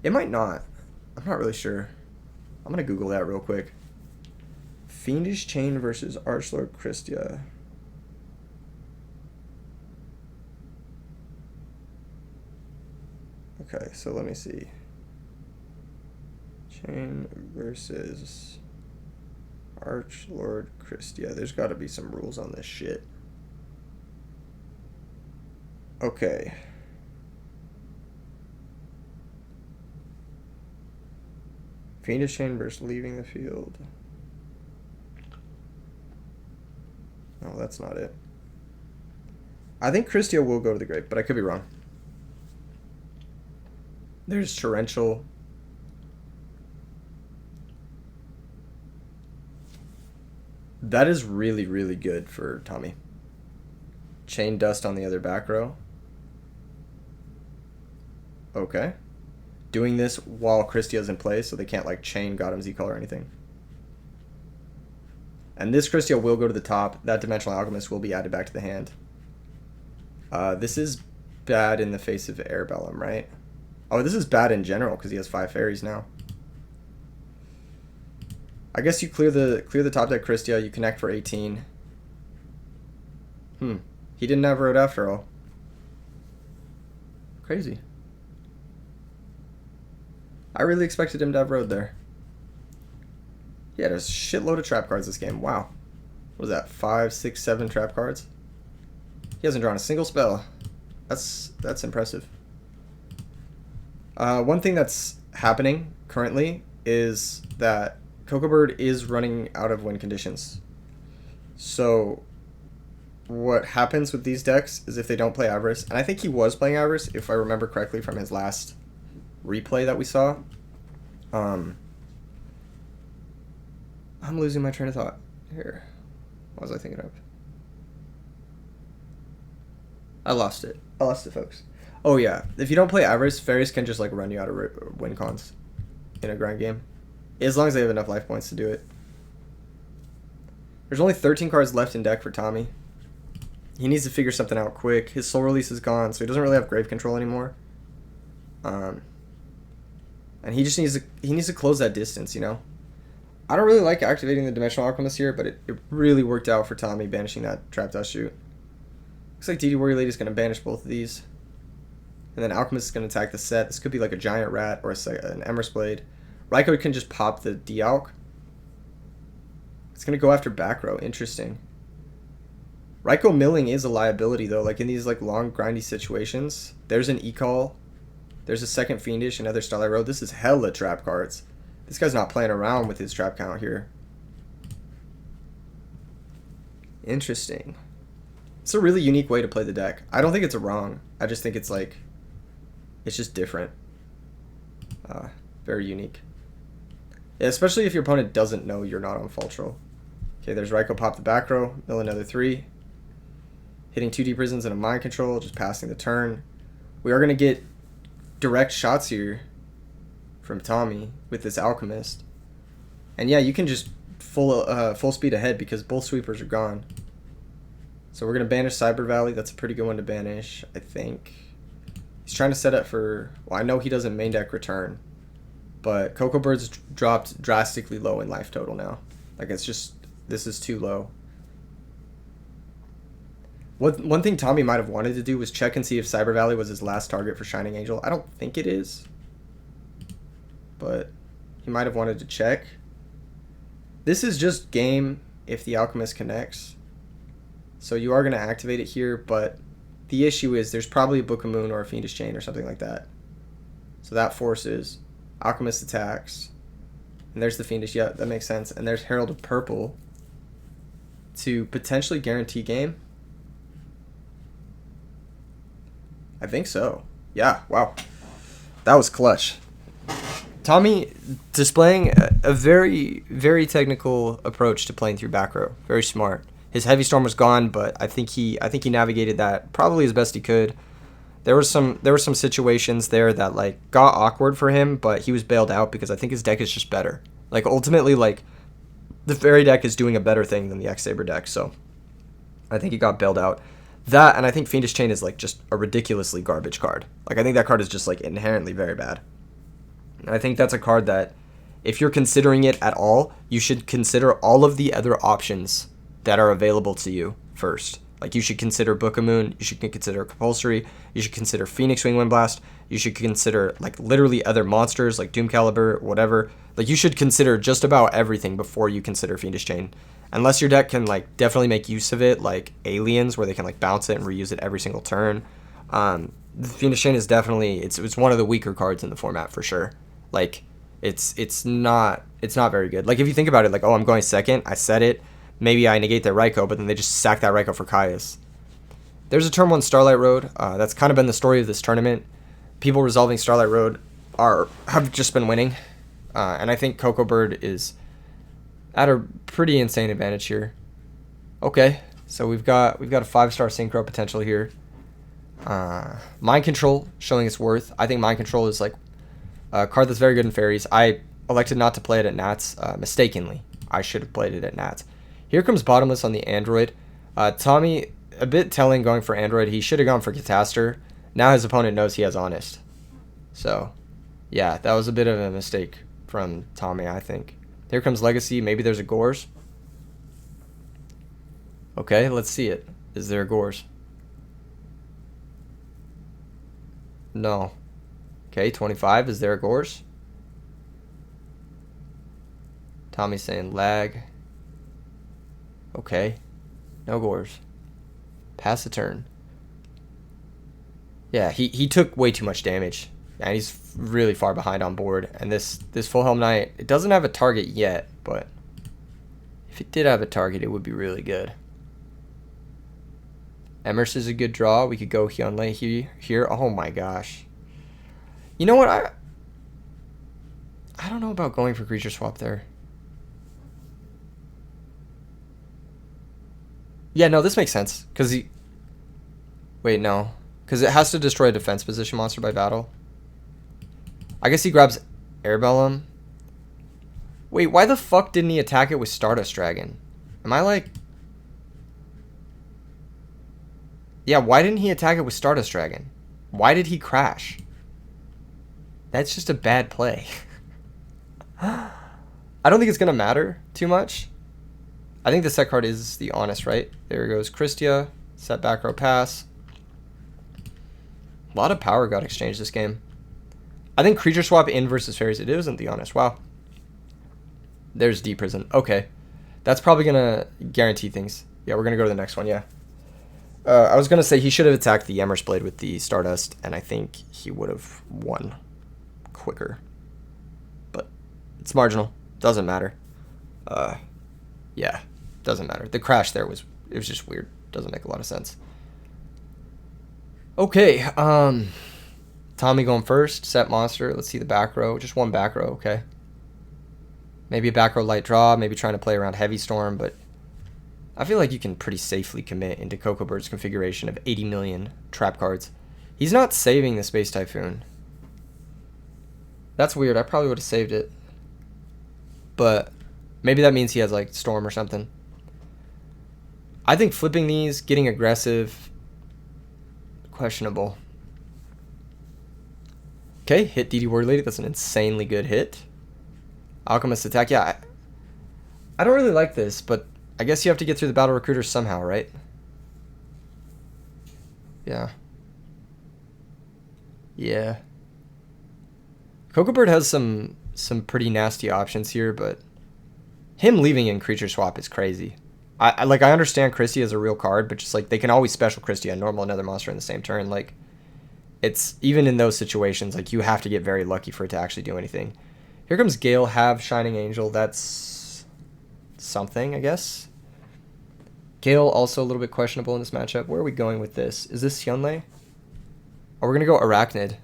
It might not. I'm not really sure. I'm going to Google that real quick. Fiendish Chain versus Archlord Christia. Okay, so let me see. Chain versus Archlord Christia. There's got to be some rules on this shit. Okay. Fiendish Chain versus leaving the field. No, that's not it. I think Christia will go to the grave, but I could be wrong. There's Torrential. That is really, really good for Tommy. Chain Dust on the other back row. Okay. Doing this while Christia's in play, so they can't like chain Gotham Z-Call or anything. And this Christia will go to the top. That Dimensional Alchemist will be added back to the hand. This is bad in the face of Airbellum, right? Oh, this is bad in general because he has 5 fairies now. I guess you clear the top deck Christia. You connect for 18. He He didn't have road after all. Crazy. I really expected him to have road there. He had a shitload of trap cards this game. Wow. What was that? 5, 6, 7 trap cards? He hasn't drawn a single spell. That's impressive. One thing that's happening currently is that Cocoa Bird is running out of win conditions. So what happens with these decks is if they don't play Avarice, and I think he was playing Avarice if I remember correctly from his last replay that we saw. I'm losing my train of thought here. What was I thinking of? I lost it, folks. Oh yeah, if you don't play Avarice, Fairies can just like run you out of win cons in a grind game, as long as they have enough life points to do it. There's only 13 cards left in deck for Tommy. He needs to figure something out quick. His Soul Release is gone, so he doesn't really have grave control anymore. And he just needs to close that distance, you know. I don't really like activating the Dimensional Alchemist here, but it really worked out for Tommy banishing that Trap Dust Shoot. Looks like DD Warrior Lady is going to banish both of these. And then Alchemist is going to attack the set. This could be like a Giant Rat or an Emerald Blade. Raiko can just pop the D-Alch. It's going to go after back row. Interesting. Raiko milling is a liability, though. Like in these like long, grindy situations. There's an E-Call. There's a second Fiendish, another Starlight Road. This is hella trap cards. This guy's not playing around with his trap count here. Interesting. It's a really unique way to play the deck. I don't think it's wrong. I just think it's like, it's just different. Very unique. Yeah, especially if your opponent doesn't know you're not on Fultral. Okay, there's Raiko pop the back row, mill another 3. Hitting 2D prisons and a mind control, just passing the turn. We are going to get direct shots here from Tommy with this Alchemist. And yeah, you can just full speed ahead because both sweepers are gone. So we're going to banish Cyber Valley. That's a pretty good one to banish, I think. He's trying to set up for... Well, I know he doesn't main deck return. But Cocoa Bird's dropped drastically low in life total now. Like, it's just... This is too low. One thing Tommy might have wanted to do was check and see if Cyber Valley was his last target for Shining Angel. I don't think it is. But he might have wanted to check. This is just game if the Alchemist connects. So you are going to activate it here, but the issue is there's probably a Book of Moon or a Fiendish Chain or something like that. So that forces Alchemist attacks. And there's the Fiendish. Yeah, that makes sense. And there's Herald of Purple to potentially guarantee game. I think so. Yeah, wow. That was clutch. Tommy displaying a very, very technical approach to playing through back row. Very smart. His Heavy Storm was gone, but I think he navigated that probably as best he could. There were some situations there that like got awkward for him, but he was bailed out because I think his deck is just better. Like ultimately, like the Fairy deck is doing a better thing than the X-Saber deck, so I think he got bailed out. That, and I think Fiendish Chain is like just a ridiculously garbage card. Like I think that card is just like inherently very bad. And I think that's a card that if you're considering it at all, you should consider all of the other options that are available to you first. Like you should consider Book of Moon, you should consider Compulsory, you should consider Phoenix Wing Wind Blast, you should consider like literally other monsters like Doom Caliber, whatever. Like you should consider just about everything before you consider Fiendish Chain. Unless your deck can like definitely make use of it, like Aliens, where they can like bounce it and reuse it every single turn. The Fiendish Chain is definitely it's one of the weaker cards in the format for sure. Like it's not very good. Like if you think about it, like oh I'm going second, I set it. Maybe I negate their Raiko, but then they just sack that Raiko for Caius. There's a turn 1 Starlight Road. That's kind of been the story of this tournament. People resolving Starlight Road have just been winning. And I think Cocoa Bird is at a pretty insane advantage here. Okay, so we've got a 5-star Synchro potential here. Mind Control showing its worth. I think Mind Control is like a card that's very good in Fairies. I elected not to play it at Nats mistakenly. I should have played it at Nats. Here comes Bottomless on the Android. Tommy, a bit telling going for Android. He should have gone for Catastor. Now his opponent knows he has Honest. So, yeah, that was a bit of a mistake from Tommy, I think. Here comes Legacy. Maybe there's a Gores. Okay, let's see it. Is there a Gores? No. Okay, 25. Is there a Gores? Tommy's saying lag. Okay. No Gores. Pass the turn. Yeah, he took way too much damage. And he's really far behind on board. And this Full Helm Knight, it doesn't have a target yet, but if it did have a target, it would be really good. Emers is a good draw. We could go Hyunlei here. Oh my gosh. You know what? I don't know about going for creature swap there. Yeah, no, this makes sense. Because he... Wait, no. Because it has to destroy a defense position monster by battle. I guess he grabs Airbellum. Wait, why the fuck didn't he attack it with Stardust Dragon? Am I like... Yeah, why didn't he attack it with Stardust Dragon? Why did he crash? That's just a bad play. I don't think it's going to matter too much. I think the set card is the Honest, right? There goes Christia. Set back row pass. A lot of power got exchanged this game. I think creature swap in versus fairies. It isn't the Honest. Wow. There's D Prison. Okay. That's probably going to guarantee things. Yeah, we're going to go to the next one. Yeah. I was going to say he should have attacked the Emers Blade with the Stardust, and I think he would have won quicker. But it's marginal. Doesn't matter. Yeah. Doesn't matter. The crash there was just weird. Doesn't make a lot of sense. Okay. Tommy going first. Set monster. Let's see the back row. Just one back row. Okay. Maybe a back row light draw. Maybe trying to play around Heavy Storm, but I feel like you can pretty safely commit into Coco Bird's configuration of 80 million trap cards. He's not saving the Space Typhoon. That's weird. I probably would have saved it. But maybe that means he has like Storm or something. I think flipping these, getting aggressive, questionable. Okay, hit DD Word Lady. That's an insanely good hit. Alchemist attack. Yeah, I don't really like this, but I guess you have to get through the Battle Recruiter somehow, right? Yeah. Yeah. Coco Bird has some pretty nasty options here, but him leaving in creature swap is crazy. I understand Christie as a real card, but just like they can always special Christie and normal another monster in the same turn. Like it's even in those situations, like you have to get very lucky for it to actually do anything. Here comes Gale, have Shining Angel. That's something, I guess. Gale also a little bit questionable in this matchup. Where are we going with this? Is this Hyunlei? Oh, we're gonna go Arachnid.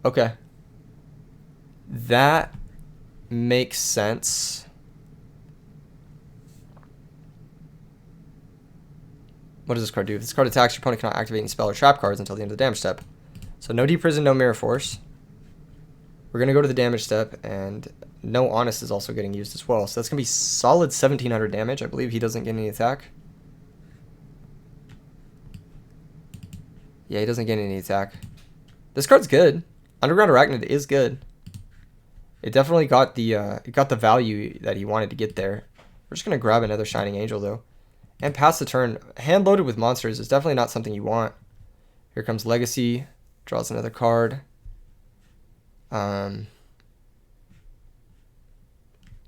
Okay. That makes sense. What does this card do? If this card attacks, your opponent cannot activate any spell or trap cards until the end of the damage step. So no Deep Prison, no Mirror Force. We're going to go to the damage step, and no Honest is also getting used as well. So that's going to be solid 1,700 damage. I believe he doesn't get any attack. Yeah, he doesn't get any attack. This card's good. Underground Arachnid is good. It definitely got the value that he wanted to get there. We're just going to grab another Shining Angel, though. And pass the turn. Hand loaded with monsters is definitely not something you want. Here comes Legacy. Draws another card.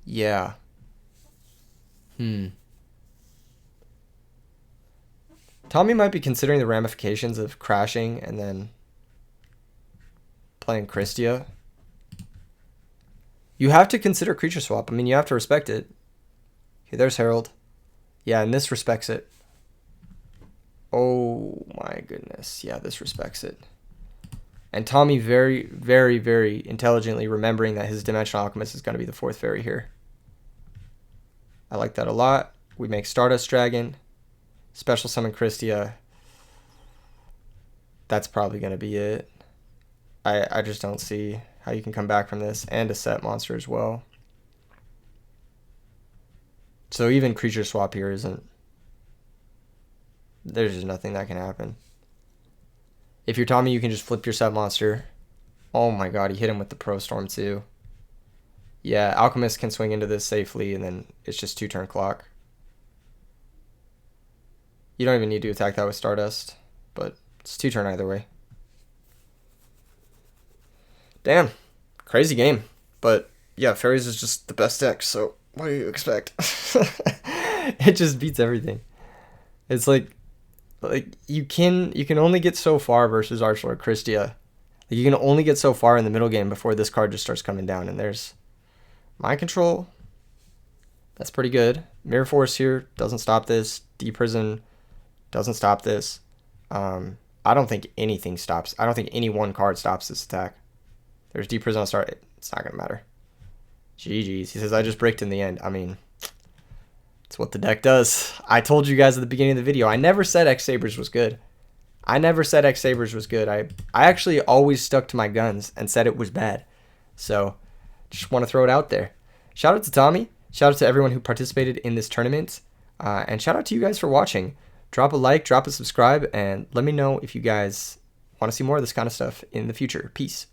Yeah. Tommy might be considering the ramifications of crashing and then playing Christia. You have to consider creature swap. I mean, you have to respect it. Okay, there's Herald. Yeah, and this respects it. Oh my goodness. Yeah, this respects it. And Tommy very, very, very intelligently remembering that his Dimensional Alchemist is going to be the fourth fairy here. I like that a lot. We make Stardust Dragon. Special Summon Christia. That's probably going to be it. I just don't see how you can come back from this. And a set monster as well. So even creature swap here isn't... There's just nothing that can happen. If you're Tommy, you can just flip your set monster. Oh my god, he hit him with the Pro Storm too. Yeah, Alchemist can swing into this safely, and then it's just 2-turn clock. You don't even need to attack that with Stardust, but it's 2-turn either way. Damn, crazy game. But yeah, fairies is just the best deck, so what do you expect? It just beats everything. It's like you can only get so far versus Archlord Christia. Like, you can only get so far in the middle game before this card just starts coming down. And there's Mind Control. That's pretty good. Mirror Force here doesn't stop this. Deprison doesn't stop this. I don't think anything stops. I don't think any one card stops this attack. There's Deprison on start. It's not gonna matter. GG's. He says I just bricked in the end. I mean, it's what the deck does. I told you guys at the beginning of the video. I never said X-Sabers was good. I actually always stuck to my guns and said it was bad. So, just want to throw it out there. Shout out to Tommy. Shout out to everyone who participated in this tournament. And shout out to you guys for watching. Drop a like, drop a subscribe, and let me know if you guys want to see more of this kind of stuff in the future. Peace.